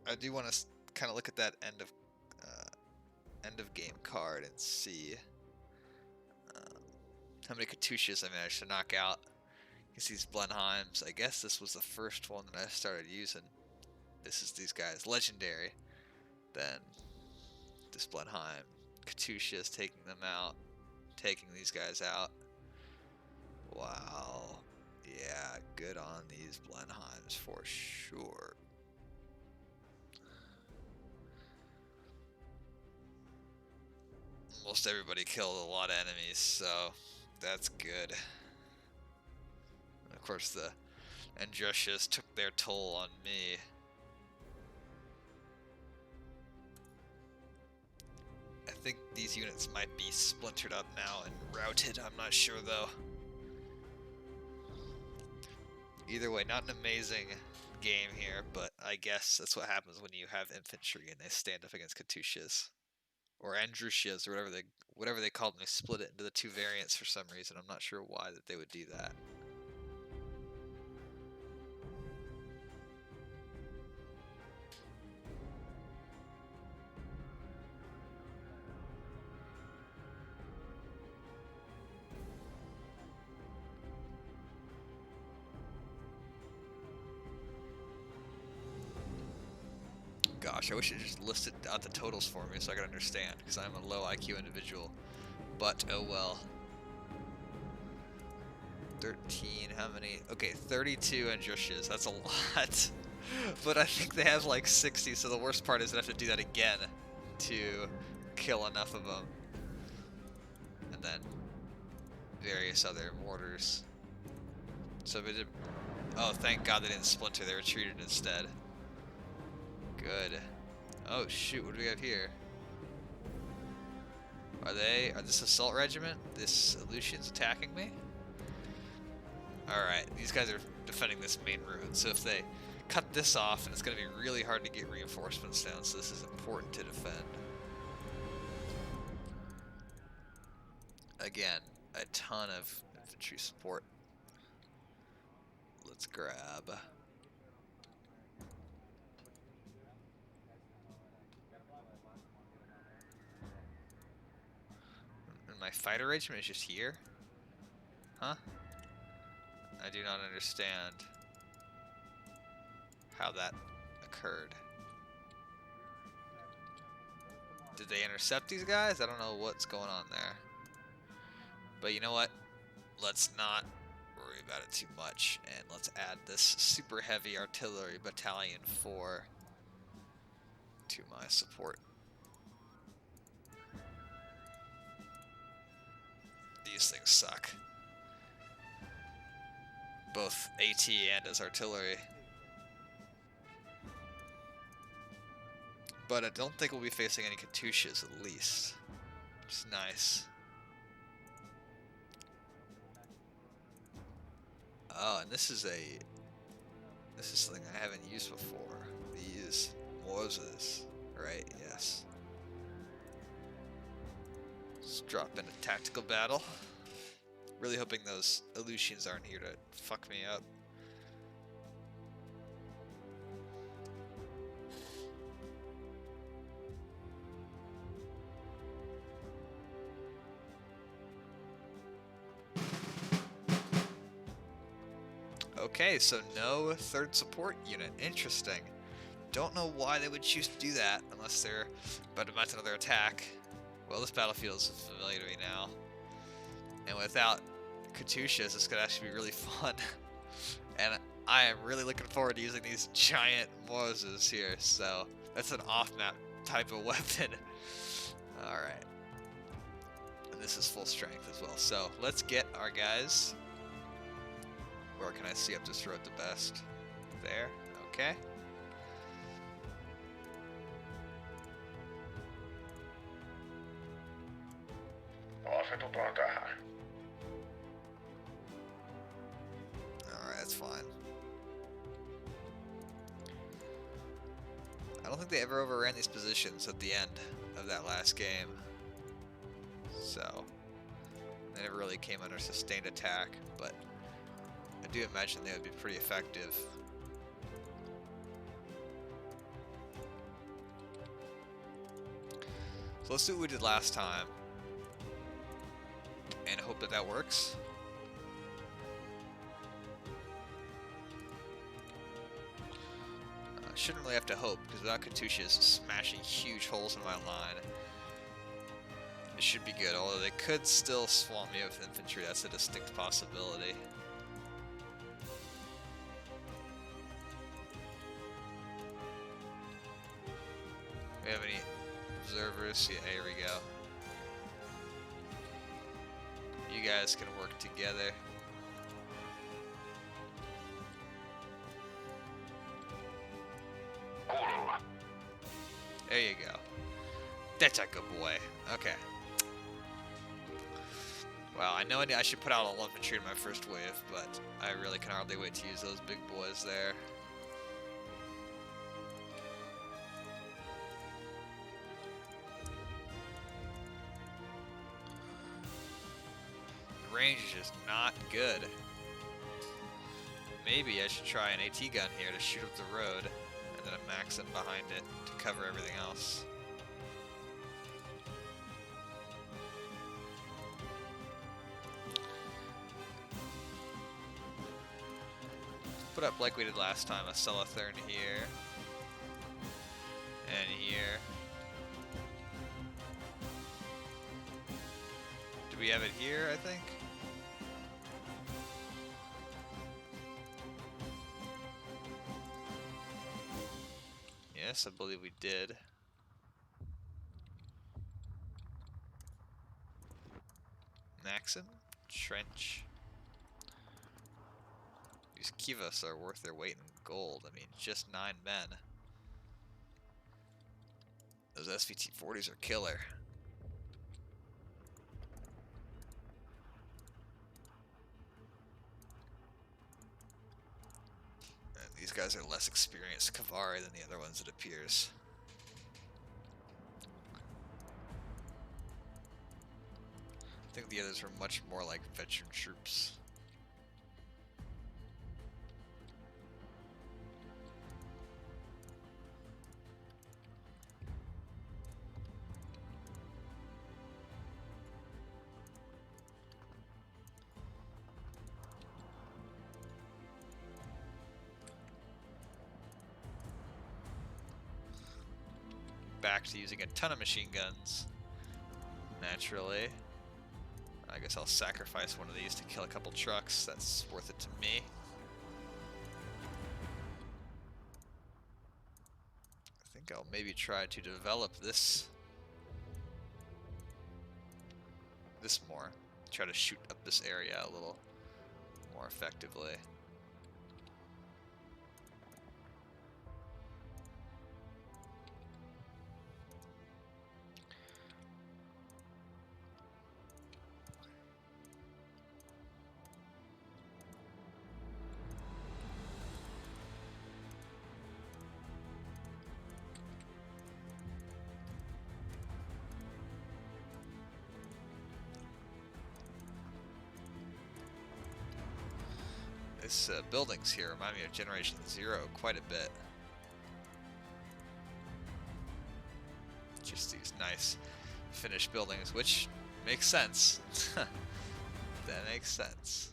I do want to kind of look at that end of game card and see how many Katusha's I managed to knock out. You can see these Blenheims. I guess this was the first one that I started using. This is these guys. Legendary. Then this Blenheim. Katusha's taking them out. Taking these guys out. Wow. Yeah, good on these Blenheims for sure. Almost everybody killed a lot of enemies, so that's good. And of course, the Andrusias took their toll on me. I think these units might be splintered up now and routed. I'm not sure though. Either way, not an amazing game here, but I guess that's what happens when you have infantry and they stand up against Katusha's. Or Andrusias, or whatever they called them. They split it into the two variants for some reason. I'm not sure why that they would do that. Gosh, I wish it just listed out the totals for me so I could understand, because I'm a low IQ individual. But, oh well. 13, how many? Okay, 32 Andrusias, that's a lot. But I think they have like 60, so the worst part is I have to do that again to kill enough of them. And then various other mortars. So they did... Oh, thank God they didn't splinter, they retreated instead. Good. Oh shoot, what do we have here? Are this assault regiment? This Aleutian's attacking me? Alright, these guys are defending this main route, so if they cut this off, and it's going to be really hard to get reinforcements down, so this is important to defend. Again, a ton of infantry support. Let's grab... My fighter regiment is just here? Huh? I do not understand how that occurred. Did they intercept these guys? I don't know what's going on there. But you know what? Let's not worry about it too much, and let's add this super heavy artillery battalion 4 to my support. These things suck. Both AT and as artillery. But I don't think we'll be facing any Katusha's at least. Which is nice. Oh, and this is something I haven't used before. These Morzes. Right, yes. Let's drop into tactical battle. Really hoping those Aleutians aren't here to fuck me up. Okay, so no third support unit. Interesting. Don't know why they would choose to do that unless they're about to mount another attack. Well, this battlefield is familiar to me now. And without Katusha's, this could actually be really fun. And I am really looking forward to using these giant Morzes here. So that's an off-map type of weapon. Alright. And this is full strength as well. So let's get our guys. Where can I see up this road the best? There. Okay. Asetutaan tähän. Alright, that's fine. I don't think they ever overran these positions at the end of that last game. So, they never really came under sustained attack, but I do imagine they would be pretty effective. So let's do what we did last time, and hope that that works. Shouldn't really have to hope, because without Katyusha's smashing huge holes in my line, it should be good, although they could still swamp me with infantry. That's a distinct possibility. We have any observers? Yeah, here we go. You guys can work together. Kuulolla. There you go. That's a good boy. Okay. Wow, I know I should put out all infantry in my first wave, but I really can hardly wait to use those big boys there. The range is just not good. Maybe I should try an AT gun here to shoot up the road, and then a Maxim behind it to cover everything else. Put up like we did last time, a Celothern here, and here. Do we have it here, I think? Yes, I believe we did. Maxim, trench. These Kivas are worth their weight in gold. I mean, just 9 men. Those SVT-40s are killer. And these guys are less experienced Kavari than the other ones, it appears. I think the others were much more like veteran troops. Back to using a ton of machine guns. Naturally. I guess I'll sacrifice one of these to kill a couple trucks. That's worth it to me. I think I'll maybe try to develop this more. Try to shoot up this area a little more effectively. This buildings here remind me of Generation Zero quite a bit. Just these nice finished buildings, which makes sense. That makes sense.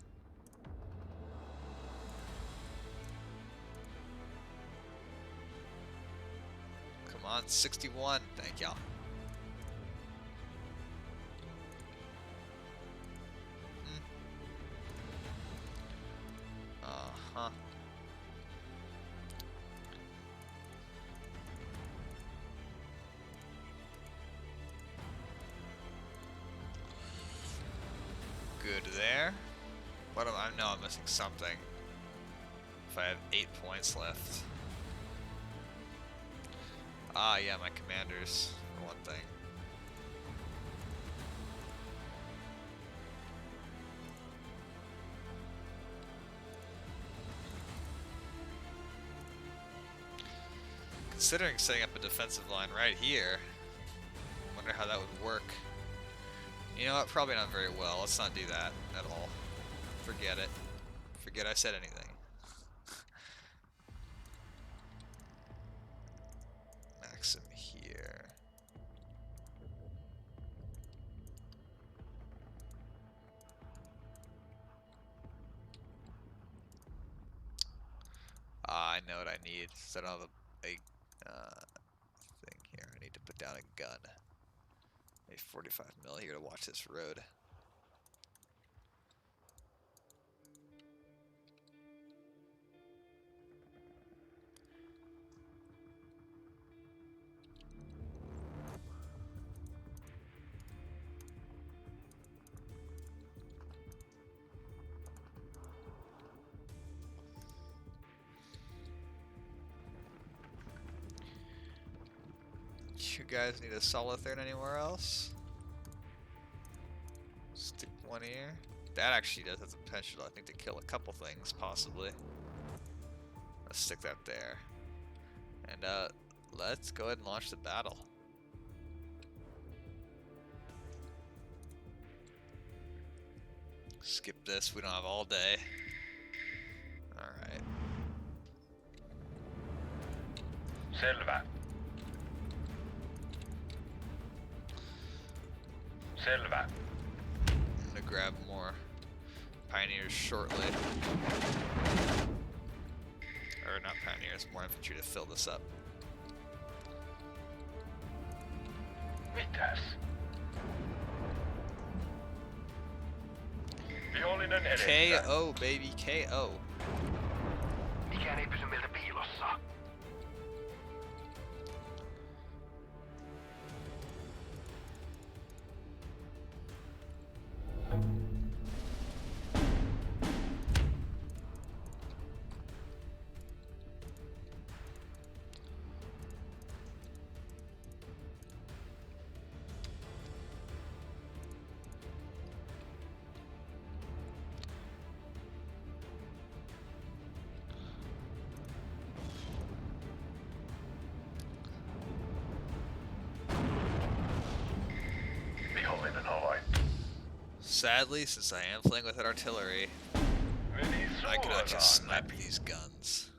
Come on, 61. Thank y'all. Uh-huh. good there. What am I? No, I'm missing something. If I have 8 points left. Ah, yeah, my commanders, for one thing. Considering setting up a defensive line right here, wonder how that would work. You know what? Probably not very well. Let's not do that at all. Forget it. Forget I said anything. Maxim here. I know what I need. So I don't have a thing here. I need to put down a gun. A 45 mil here to watch this road. You guys need a solitaire anywhere else? Stick one here. That actually does have the potential, I think, to kill a couple things, possibly. Let's stick that there. And let's go ahead and launch the battle. Skip this, we don't have all day. Alright. Selvä. Selvä. I'm gonna grab more pioneers shortly. Or not pioneers, more infantry to fill this up. Mitäs? Vihollinen edessä. KO, baby, KO. Mikään ei pysy meiltä piilossa. Vihollinen havaittu. Sadly, since I am playing with artillery, Meni I cannot just suoraan snipe läpi. these guns.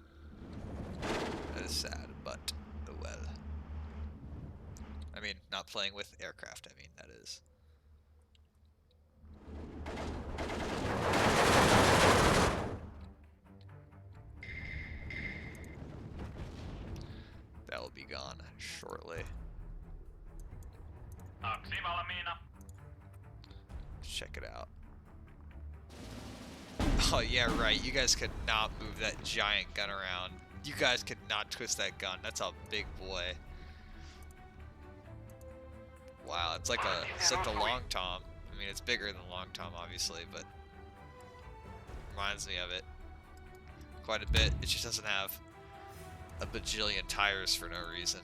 That is sad, but oh well. I mean, not playing with aircraft, I mean, that is. That will be gone shortly. Taksi valmiina. Check it out. Oh yeah, right. You guys could not move that giant gun around. You guys could not twist that gun. That's a big boy. Wow, it's like the long tom. I mean, it's bigger than the long tom, obviously, but reminds me of it quite a bit. It just doesn't have a bajillion tires for no reason.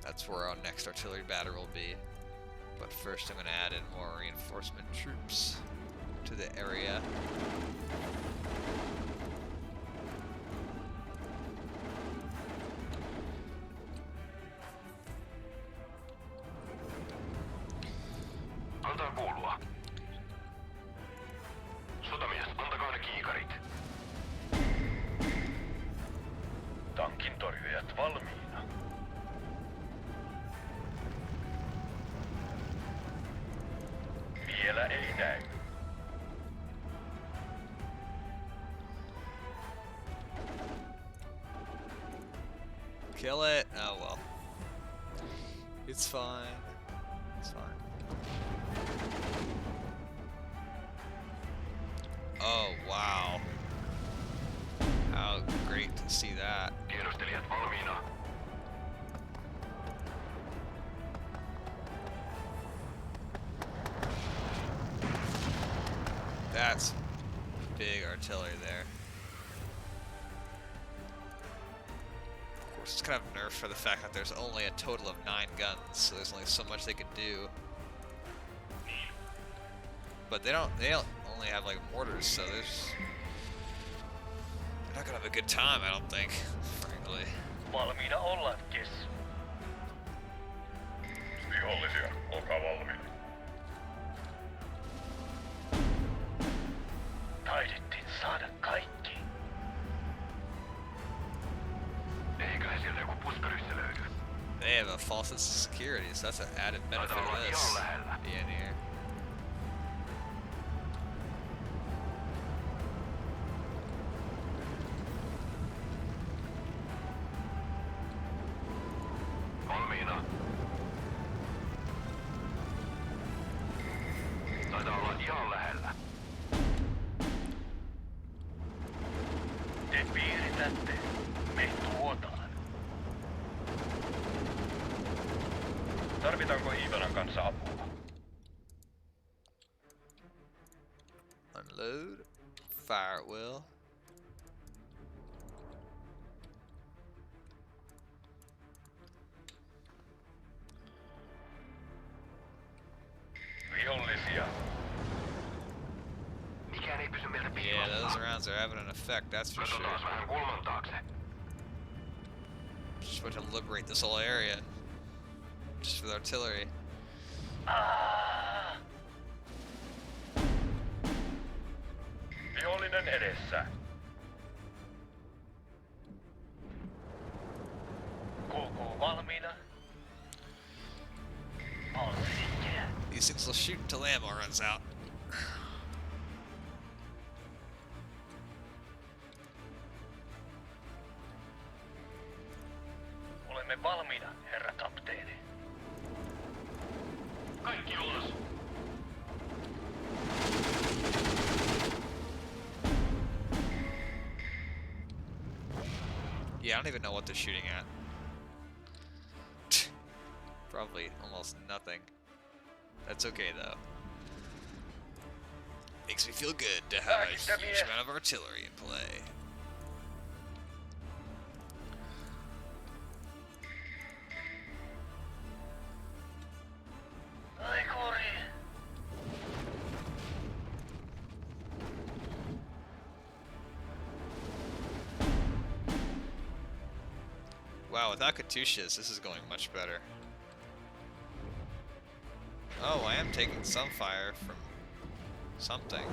That's where our next artillery battery will be. But first I'm going to add in more reinforcement troops to the area. Antaa kuulua. Sotamies, antakaa ne kiikarit. Tankin torjujat valmiina. Vielä ei näy. Kill it! Oh well. It's fine. It's fine. Oh wow. How great to see that. Tiedustelijat valmiina. That's big artillery there. Of course, it's kind of nerfed for the fact that there's only a total of 9 guns, so there's only so much they can do. But they don't only have like mortars, so they're not gonna have a good time, I don't think, frankly. Valmiina ollaan, Kes. Vihollisia, olkaa valmiina. Taidettiin saada kaikki. Eiköhän sieltä joku puskarissa löydy. They have a false sense of security, so that's an added benefit of this being here. Valmiina. Taitaa olla ihan lähellä. Te piiritätte. Me tuotaan. Tarvitaanko Ivanan kanssa apua? Unload. Fire at will. Vihollisia. Mikään ei pysy meiltä Yeah, piilossa. those rounds are having an effect, that's for sure. Katsotaan vähän kulman taakse. Just want to liberate this whole area. Just for the artillery. Vihollinen edessä. KK valmiina. On siinä. These things will shoot until ammo runs out. Olemme valmiina, herra kapteeni. Kaikki ulos. Yeah, I don't even know what they're shooting at. Probably almost nothing. That's okay though. Makes me feel good to have a huge amount of artillery in play. Ai kuri. Wow, without Katyushas, this is going much better. Oh, I am taking some fire from something.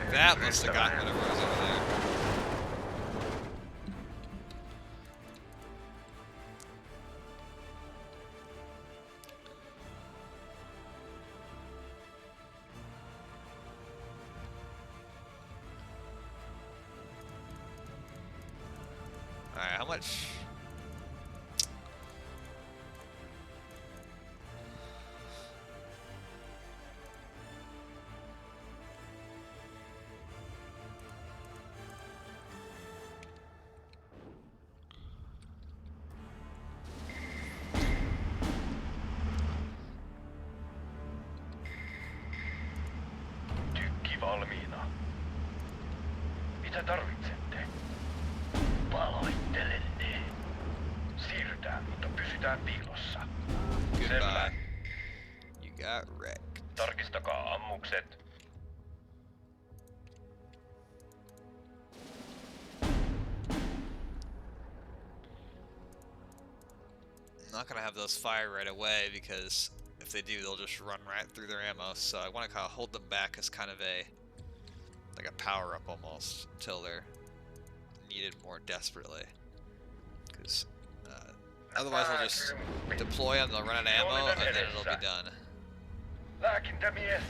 That must have gotten whatever was over there. Alright, how much? Tykki valmiina. Mitä tarvitsette? Paloittelen ne. Siirrytään, mutta pysytään piilossa. Goodbye. You got wrecked. Tarkistakaa ammukset. I'm not gonna have those fire right away because if they do, they'll just run right through their ammo. So I want to kind of hold them back as kind of like a power up almost until they're needed more desperately. Because otherwise, they'll just deploy them, they'll run out of ammo, and then it'll be done. Lääkintämies.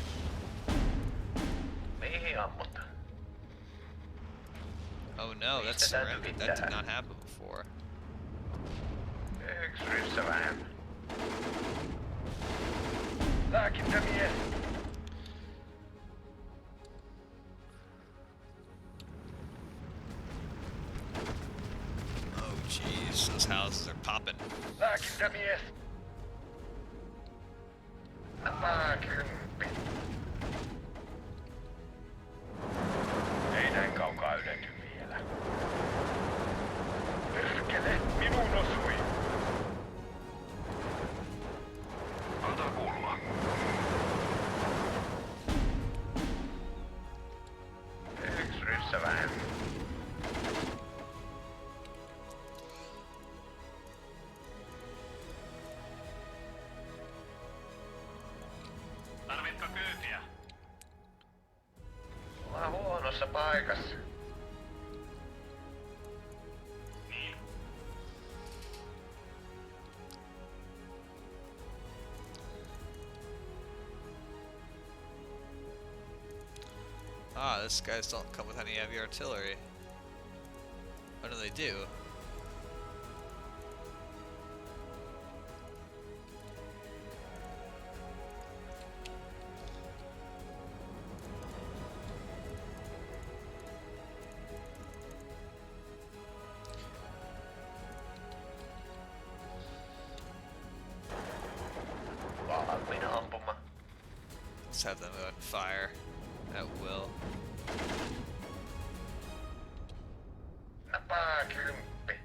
Mihin ammut? Oh no, that's ceramic. That did not happen before. Yksi ryssä vähän. Lääkintämies. Oh jeez, those houses are popping. Lääkintämies. Napaa kymppi. Ei näin kaukaa ylety vielä. Perkele, minun osui. Antaa kuulua. Yksi ryssä vähän. Tarvitko kyytiä? Ollaan huonossa paikassa. Niin. Ah, these guys don't come with any heavy artillery. What do they do? Valmiina ampumaan. Let's have them go ahead and fire at will. Napaa kymppi.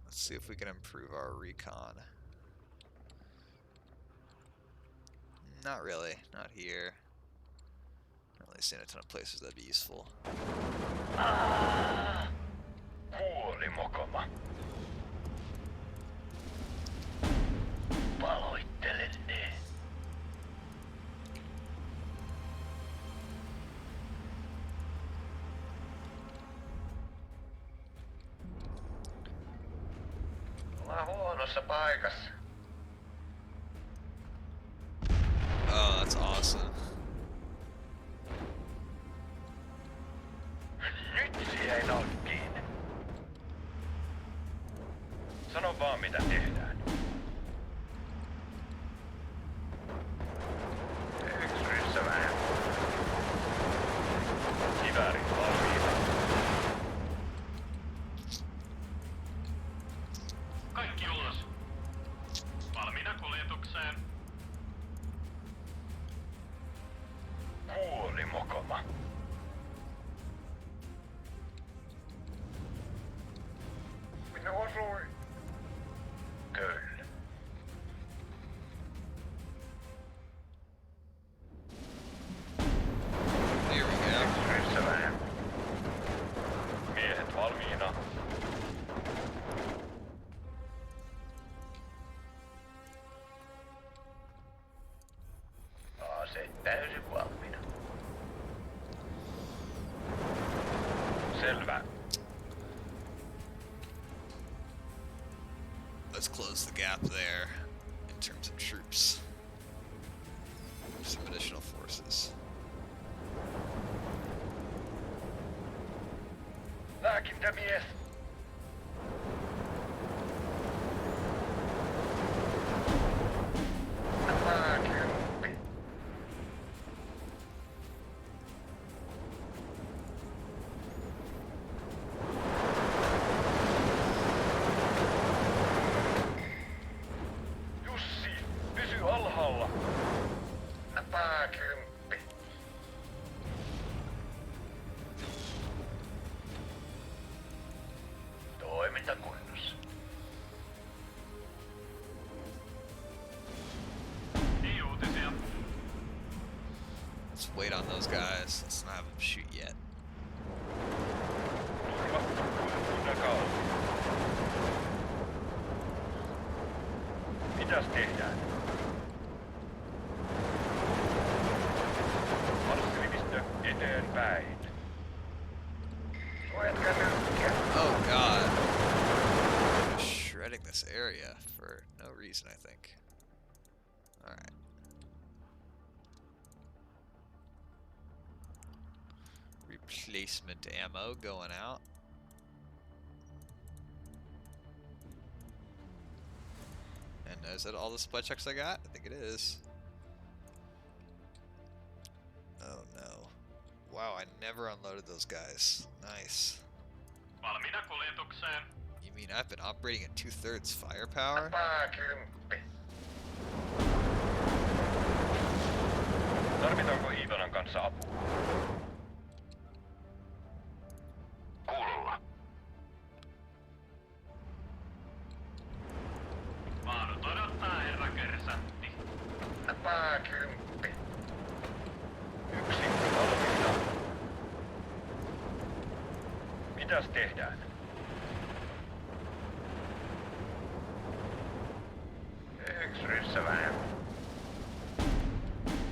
Let's see if we can improve our recon. Not really, not here. Not really seeing a ton of places that'd be useful. Kuoli mokoma. Paloittelen ne. Ollaan huonossa paikassa. Oh, that's awesome. Nyt se jäi nokkiin. Sano vaan mitä tehdään. Yksi ryssä vähän. Kiväärit valmiina. Kaikki ulos. Valmiina kuljetukseen. Kuoli mokoma. Minä osui. Kyllä. Here we go. Yksi ryssä vähän. Miehet valmiina. Aseet täysin valmiina. Selvä. Let's close the gap there in terms of troops. Some additional forces. Lääkintämies. Napaa kymppi. Jussi, pysy alhaalla. Napaa kymppi. Toimintakunnossa. Ei uutisia. Let's wait on those guys. Let's not have them shoot yet. Turvattu kunnan kautta. Mitäs tehdään? Marssirivistö eteenpäin. Suojatkaa nyrkkiä. Oh god. Shredding this area for no reason, I think. Alright. Replacement ammo going out. And is that all the supply checks I got? I think it is. Oh no. Wow, I never unloaded those guys. Nice. Valmiina kuljetukseen. You mean I've been operating at 2/3 firepower? Tarvitaanko Iivanan kanssa apua? Kuulolla. Vaadut odottaa, herra kersantti. Napaa 10. Yksikkö valmiina. Mitäs tehdään? Yksi ryssä.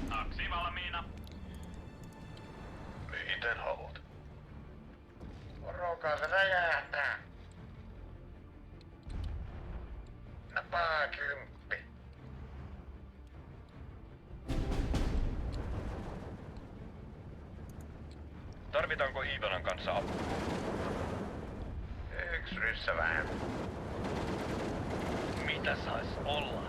Taksi valmiina. Miten haluat? Varokaa se räjähtää. Napaa 10. Tarvitaanko Iivanan kanssa apua? Yksi ryssä. Mitä sais olla?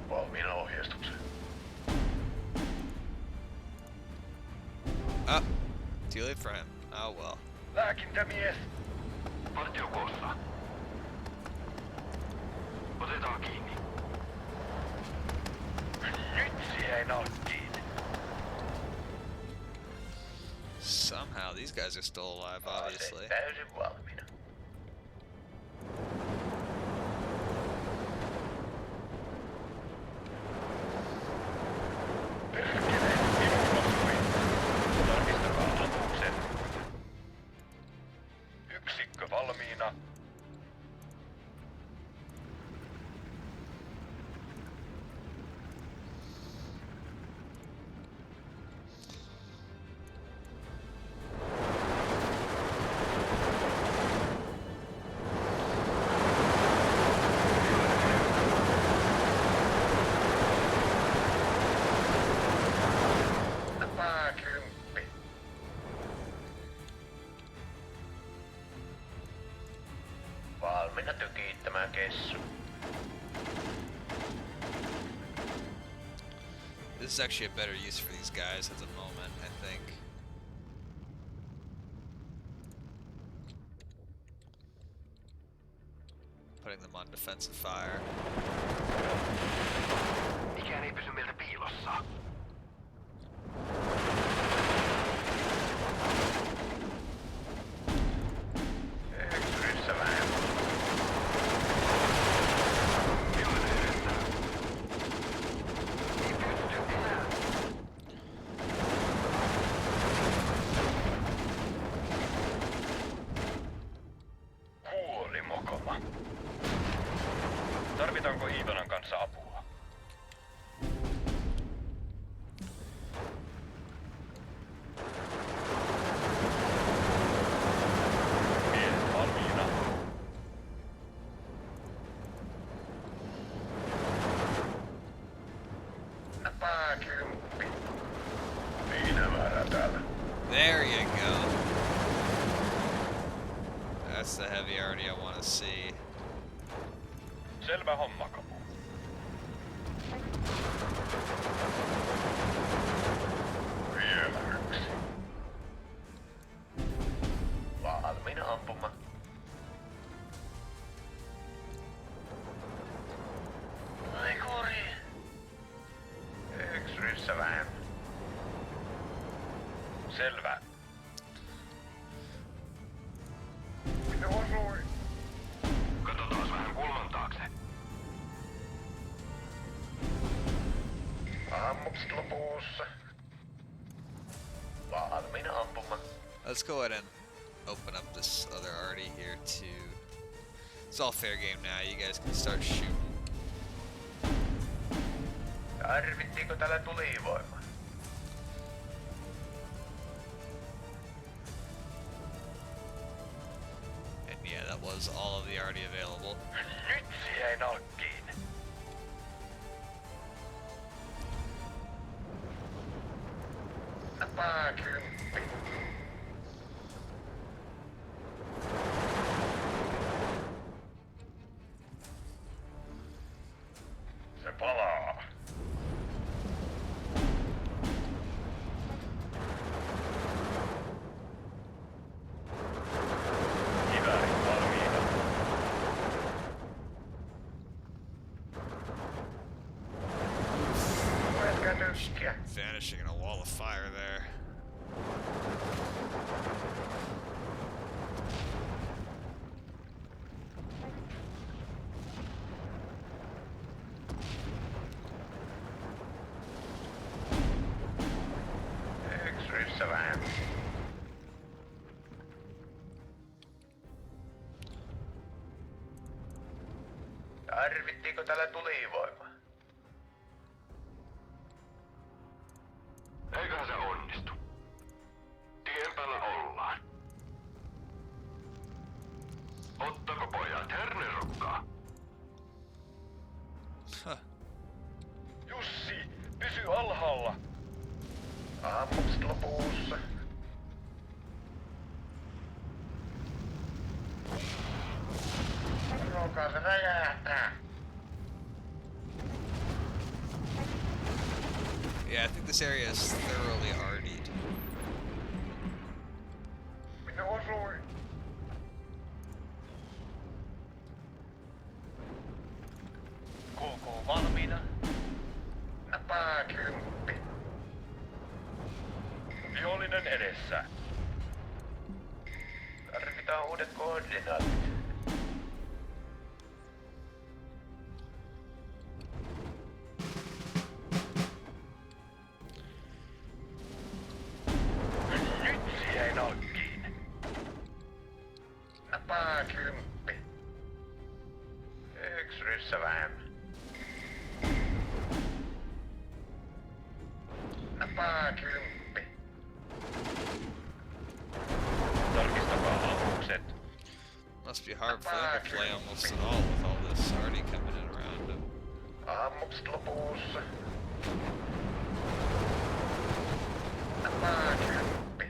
Valmiina ohjeistukseen. Ah, too late for him. Oh well. Lääkintämies! Partio koossa. Otetaan kiinni. Nyt siihen ei nalkkiin. Somehow these guys are still alive, obviously. Täysin valmiina. Perkele, minun osui. Tarkistakaa atukset. Yksikkö valmiina. Napaa 10. Valmiina tykittämään kessu. This is actually a better use for these guys at the moment, I think. Putting them on defensive fire. Mikään ei pysy meiltä piilossa. Yksi ryssä. Ei pysty enää. Kuoli mokoma. Tarvitaanko Iivanan kanssa apua? Miehet valmiina. Napaa 10. Minä määrän täällä. There you go. That's the heavy arty I want to see. Selvä homma, kapu. Vielä yksi. Valmiina ampumaan. Aikuri. Yksi ryssä vähän. Selvä. Minä osui. Katsotaan vähän kulman taakse. Ammukset lopussa. Valmiina ampumaan. Let's go ahead and open up this other arty here too. It's all fair game now. You guys can start shooting. Tarvittiinko täällä tulivoimaa? And yeah, that was all of the arty available. Nyt siihen nalkkiin. Napaa 10. Se palaa. vanishing in a wall of fire there. Eksyrissä vähän. Tarvittiinko täällä tulivoimaa? Eiköhän se onnistu. Tien päällä ollaan. Ottako pojat hernerokkaa? Huh. Jussi, pysy alhaalla. Ammukset lopussa. Rokaa se räjähtää. Yeah, I think this area is thoroughly RD'd. Minä osuin. KK valmiina. Napaa kymppi. Vihollinen edessä. Tarvitaan uudet koordinaatit. Nyt jäi nalkkiin. Napaa kymppi. Eksyrissä vähemmän. Napaa kymppi. Tarkistakaa ammukset. Must be hard for them to play almost at all with all this already coming in around them. Ammukset lopussa. Napaa kymppi.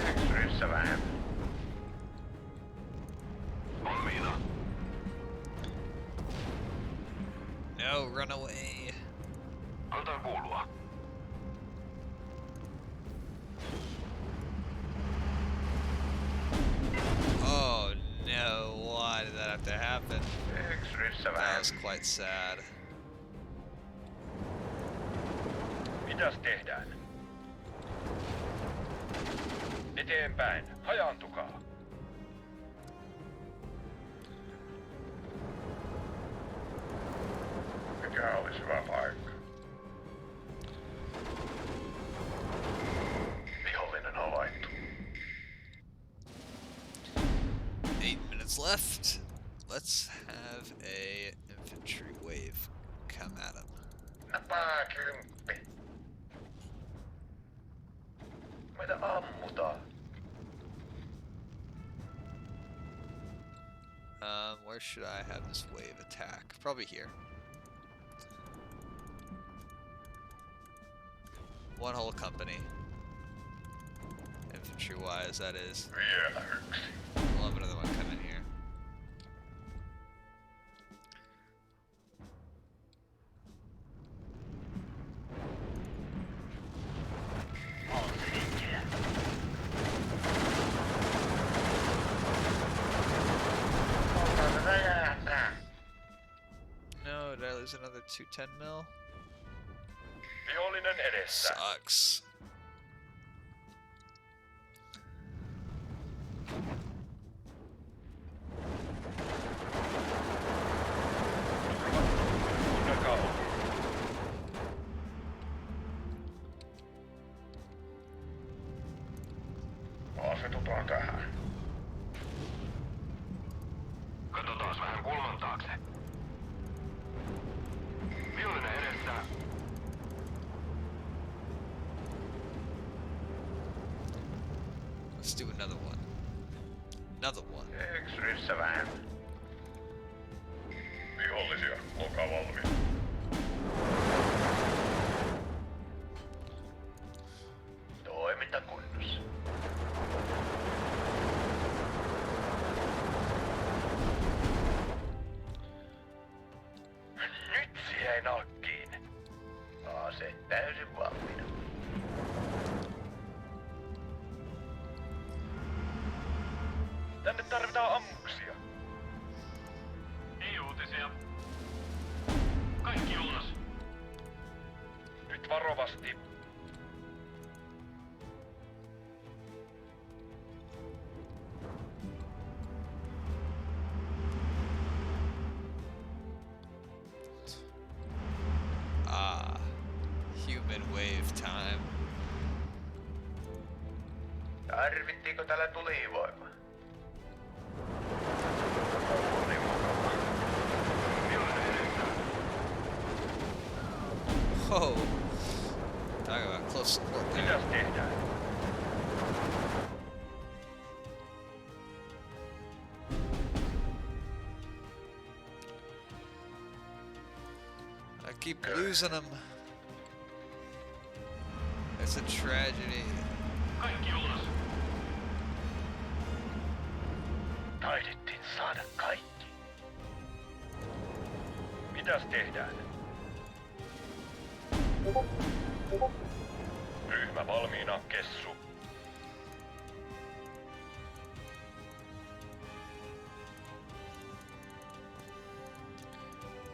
Eksyrissä vähemmän. Valmiina. No, run away. Antaa kuulua. Oh no, why did that have to happen? Eksyrissä That vähemmän. was quite sad. Mitäs tehdään? Eteenpäin. Hajaantukaa. Mikä olisi hyvä paikka? Vihollinen havaittu. 8 minutes left. Let's have a infantry wave come at him. Napaa kymppi. Meitä ammutaan. Where should I have this wave attack? Probably here. One whole company. Infantry-wise, that is. Vielä yksi. We'll have another one come in here. Rokaa se räjähtää. No, did I lose another 210 mil? Vihollinen edessä. Sucks. Kuunnelkaa. Asetutaan tähän. Katsotaan vähän kulman taakse. Vihollinen edessä. Let's do another one. Another one. Eksyrissä vähemmän. Vihollisia, olkaa valmiita. Toiminta kunnossa. Nyt se jäi nalkkiin. Ase täysin valmiina. Tänne tarvitaan ammuksia. Ei uutisia. Kaikki ulos. varovasti. Ah, human wave time. Tarvittiinko täällä tulivoima? Oli mukava. Millainen edessä? Whoa. Talk about close support there. Mitäs tehdään? I keep losing them. It's a tragedy. Kaikki ulos. Taidettiin saada kaikki. Mitäs tehdään? Ryhmä valmiina, Kessu.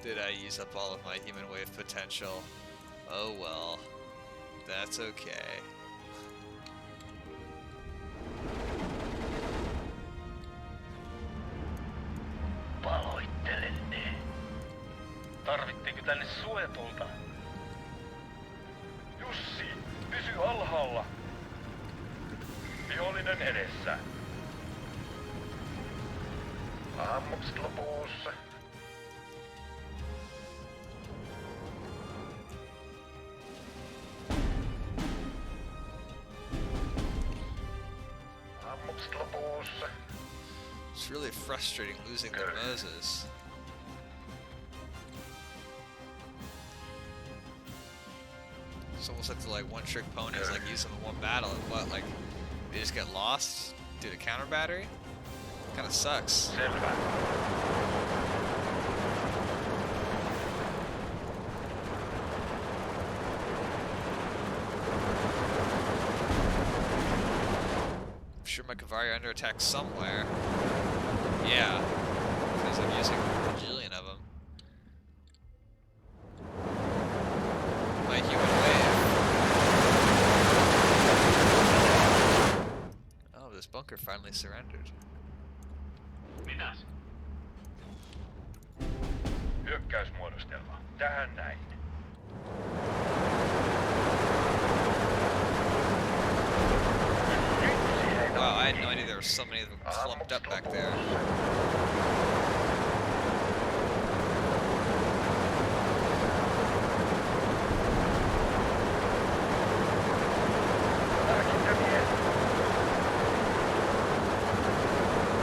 Did I use up all of my human wave potential? Oh well. That's okay. Pahoittelen ne. Tarvittiinko tänne suojatulta? Jussi, pysy alhaalla. Vihollinen edessä. Ammukset lopussa. Ammukset lopussa. It's really frustrating losing the Moses. It's almost like the one-trick ponies, like use them in one battle and what, like they just get lost due to counter battery? Kinda sucks. Selvä. I'm sure my Cavalry are under attack somewhere. Yeah, because I'm using a bajillion of them. My human wave. Oh, this bunker finally surrendered. Mitäs? Hyökkäysmuodostelma. Tähän näin. Wow, I had no idea there were so many of them clumped up back there.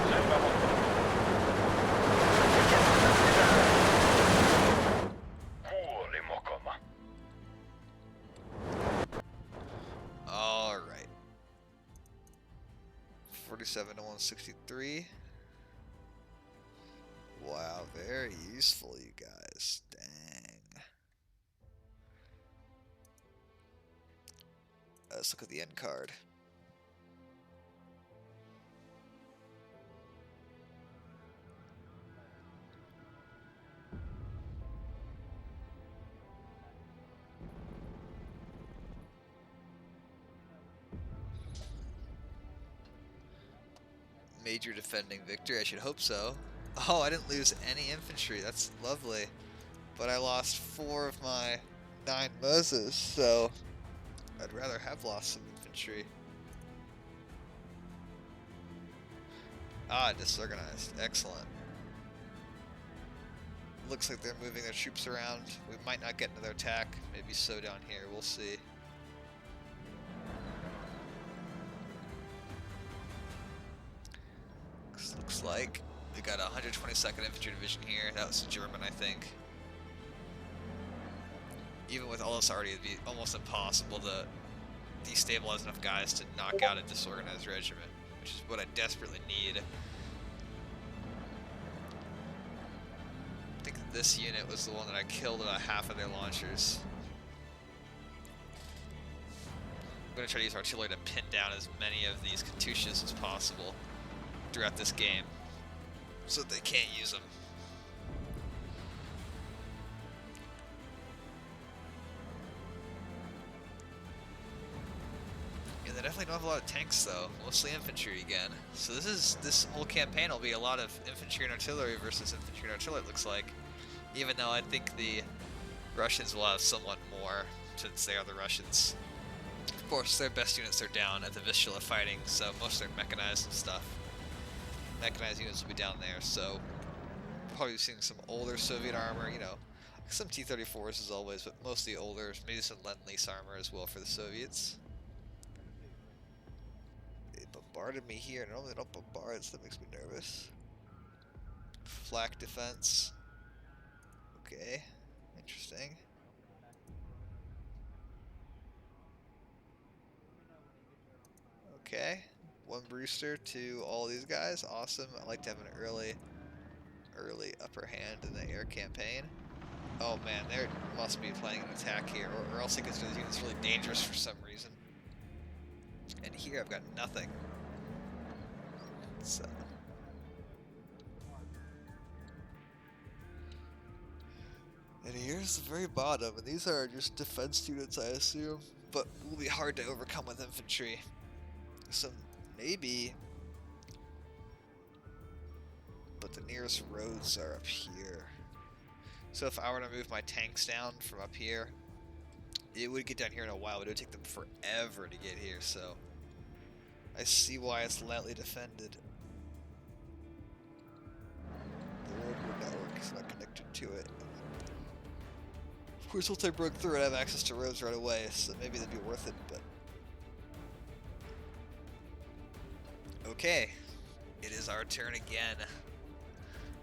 Selvä homma. Kuoli mokoma. All right. 47 to 163. Wow, very useful, you guys. Dang. Let's look at the end card. Major defending victory, I should hope so. Oh, I didn't lose any infantry, that's lovely. But I lost 4 of my 9 Moses, so I'd rather have lost some infantry. Ah, disorganized, excellent. Looks like they're moving their troops around. We might not get another attack, maybe so down here, we'll see. Looks like we got a 122nd Infantry Division here. That was German, I think. Even with all this already, it'd be almost impossible to destabilize enough guys to knock out a disorganized regiment, which is what I desperately need. I think this unit was the one that I killed about half of their launchers. I'm going to try to use artillery to pin down as many of these Katyushas as possible throughout this game, so that they can't use them. definitely don't have a lot of tanks though, mostly infantry again. So this whole campaign will be a lot of infantry and artillery versus infantry and artillery, it looks like. Even though I think the Russians will have somewhat more, since they are the Russians. Of course, their best units are down at the Vistula fighting, so most of their mechanized and stuff. Mechanized units will be down there, so probably seeing some older Soviet armor, you know, some T-34s as always, but mostly older, maybe some Lend-Lease armor as well for the Soviets. They bombarded me here, normally they don't bombard, so that makes me nervous. Flak defense. Okay, interesting. Okay, one Brewster to all these guys, awesome. I like to have an early upper hand in the air campaign. Oh man, they must be planning an attack here, or else they consider these units really dangerous for some reason. And here I've got nothing. So. And here's the very bottom, and these are just defense units, I assume, but will be hard to overcome with infantry. So maybe, but the nearest roads are up here. So if I were to move my tanks down from up here, it would get down here in a while, but it would take them forever to get here, so I see why it's lightly defended. The road network is not connected to it. Of course, once I broke through it, I have access to roads right away, so maybe that'd be worth it, but... Okay, it is our turn again.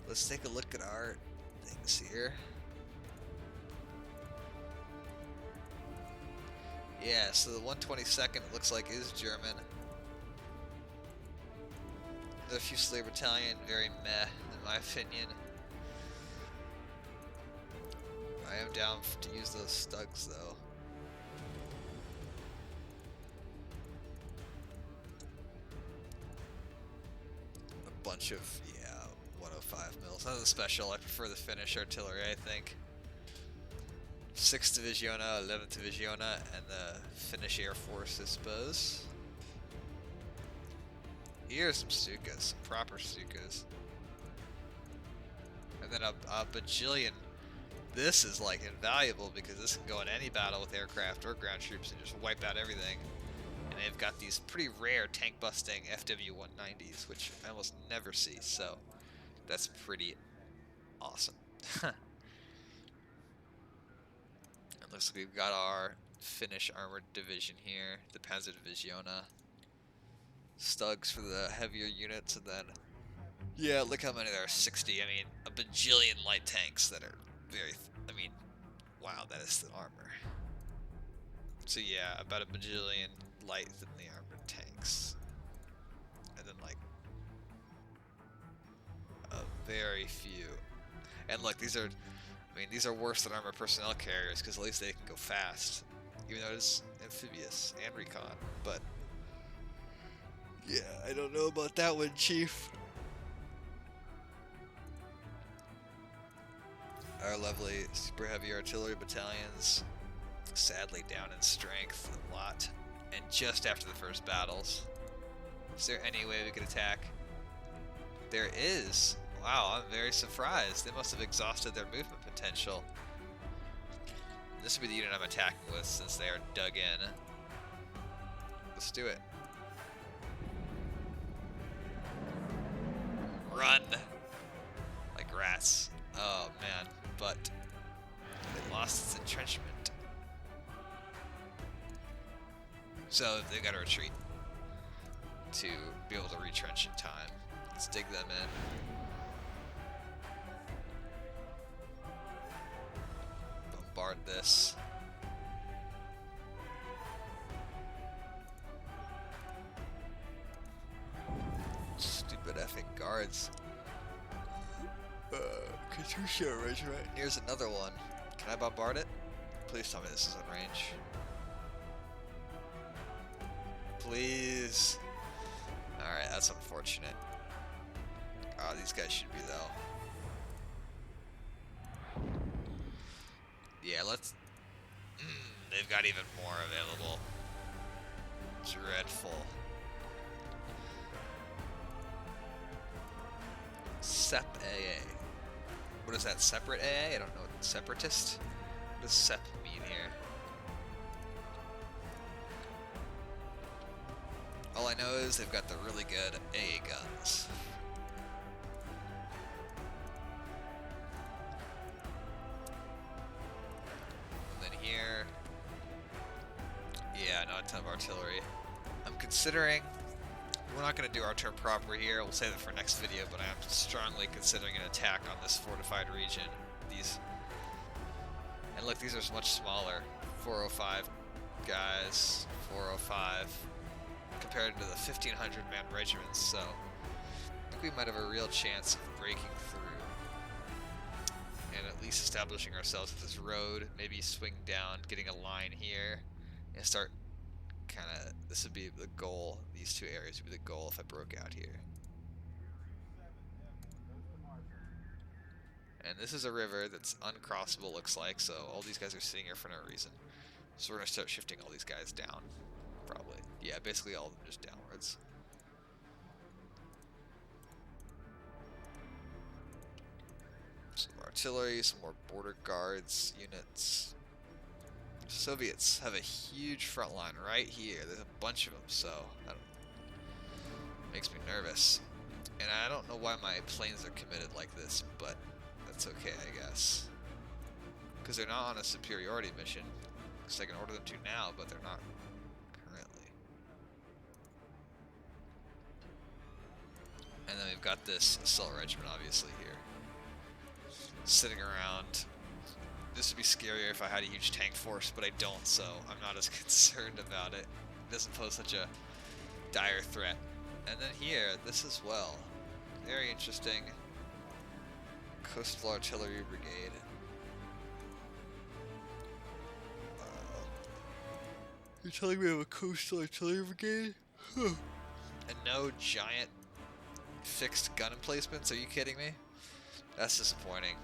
Let's take a look at our things here. Yeah, so the 122nd it looks like is German. The Fusilier Battalion, very meh in my opinion. I am down to use those Stugs though. A bunch of, yeah, 105 mils. Not the special, I prefer the Finnish artillery, I think. 6th Divisiona, 11th Divisiona, and the Finnish Air Force, I suppose. Here's some Stukas, some proper Stukas. And then a bajillion. This is like invaluable because this can go in any battle with aircraft or ground troops and just wipe out everything. And they've got these pretty rare tank busting FW-190s, which I almost never see, so that's pretty awesome. It looks like we've got our Finnish armored division here, the Panzerdivisiona. Stugs for the heavier units, and then, yeah, look how many there are, 60. I mean, a bajillion light tanks that are very, I mean, wow, that is the armor. So yeah, about a bajillion light than the armored tanks. And then like, a very few. And look, these are, I mean, these are worse than armored personnel carriers, because at least they can go fast. Even though it's amphibious and recon, but yeah, I don't know about that one, Chief. Our lovely super heavy artillery battalions, sadly down in strength a lot, and just after the first battles. Is there any way we could attack? There is. Wow, I'm very surprised. They must have exhausted their movement potential. This would be the unit I'm attacking with since they are dug in. Let's do it. Run! Like rats. Oh man, but it lost its entrenchment. So they've got to retreat to be able to retrench in time. Let's dig them in. Bombard this. Stupid effing guards. Katusha Regiment. Here's another one. Can I bombard it? Please tell me this is in range. Please. Alright, that's unfortunate. Oh, these guys should be though. Yeah, let's... they've got even more available. Dreadful. SEP AA. What is that? Separate AA? I don't know. Separatist? What does SEP mean here? All I know is they've got the really good AA guns. And then here, yeah, not a ton of artillery. I'm considering, we're not going to do our turn proper here, we'll save it for next video, but I am strongly considering an attack on this fortified region. And look, these are much smaller. 405 guys, 405, compared to the 1,500 man regiments, so I think we might have a real chance of breaking through and at least establishing ourselves with this road, maybe swing down, getting a line here, and start kind of, this would be the goal, these two areas would be the goal if I broke out here. And this is a river that's uncrossable, looks like, so all these guys are sitting here for no reason. So we're going to start shifting all these guys down, probably. Yeah, basically all of them just downwards. Some artillery, some more border guards units. Soviets have a huge front line right here. There's a bunch of them, so that makes me nervous. And I don't know why my planes are committed like this, but that's okay, I guess. Because they're not on a superiority mission. Because I can order them to now, but they're not currently. And then we've got this assault regiment, obviously, here. Sitting around. This would be scarier if I had a huge tank force, but I don't, so I'm not as concerned about it. It doesn't pose such a dire threat. And then here, this as well. Very interesting. Coastal Artillery Brigade. You're telling me I have a Coastal Artillery Brigade? And no giant fixed gun emplacements? Are you kidding me? That's disappointing.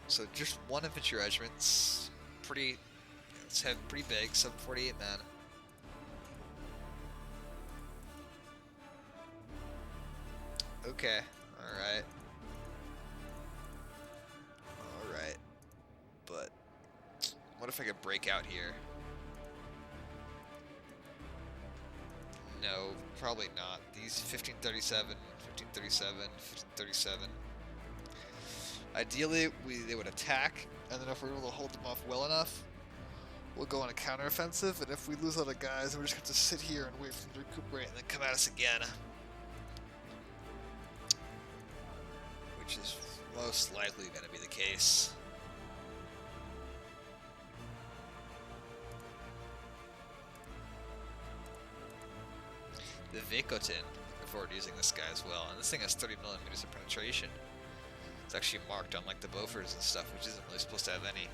So just one infantry regiment. It's pretty, it's pretty big, 748 men. Okay, alright. Alright. But what if I could break out here? No, probably not. These 1537, 1537, 1537. Ideally, they would attack, and then if we're able to hold them off well enough, we'll go on a counteroffensive, and if we lose all the guys, we're just going to sit here and wait for them to recuperate and then come at us again. Which is most likely going to be the case. The Vikotin, looking forward to using this guy as well, and this thing has 30 millimeters of penetration. It's actually marked on like the Bofors and stuff, which isn't really supposed to have any.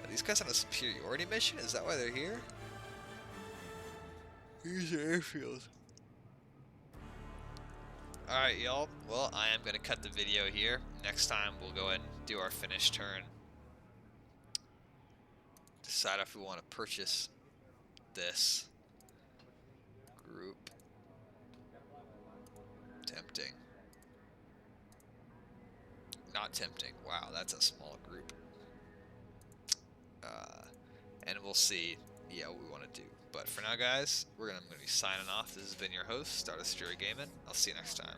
Are these guys on a superiority mission? Is that why they're here? Here's the airfield. Alright, y'all. Well, I am going to cut the video here. Next time, we'll go ahead and do our finish turn. Decide if we want to purchase this group. Tempting. Not tempting. Wow, that's a small group. And we'll see, yeah, what we want to do. But for now, guys, I'm going to be signing off. This has been your host, Stardust Fury Gaming. I'll see you next time.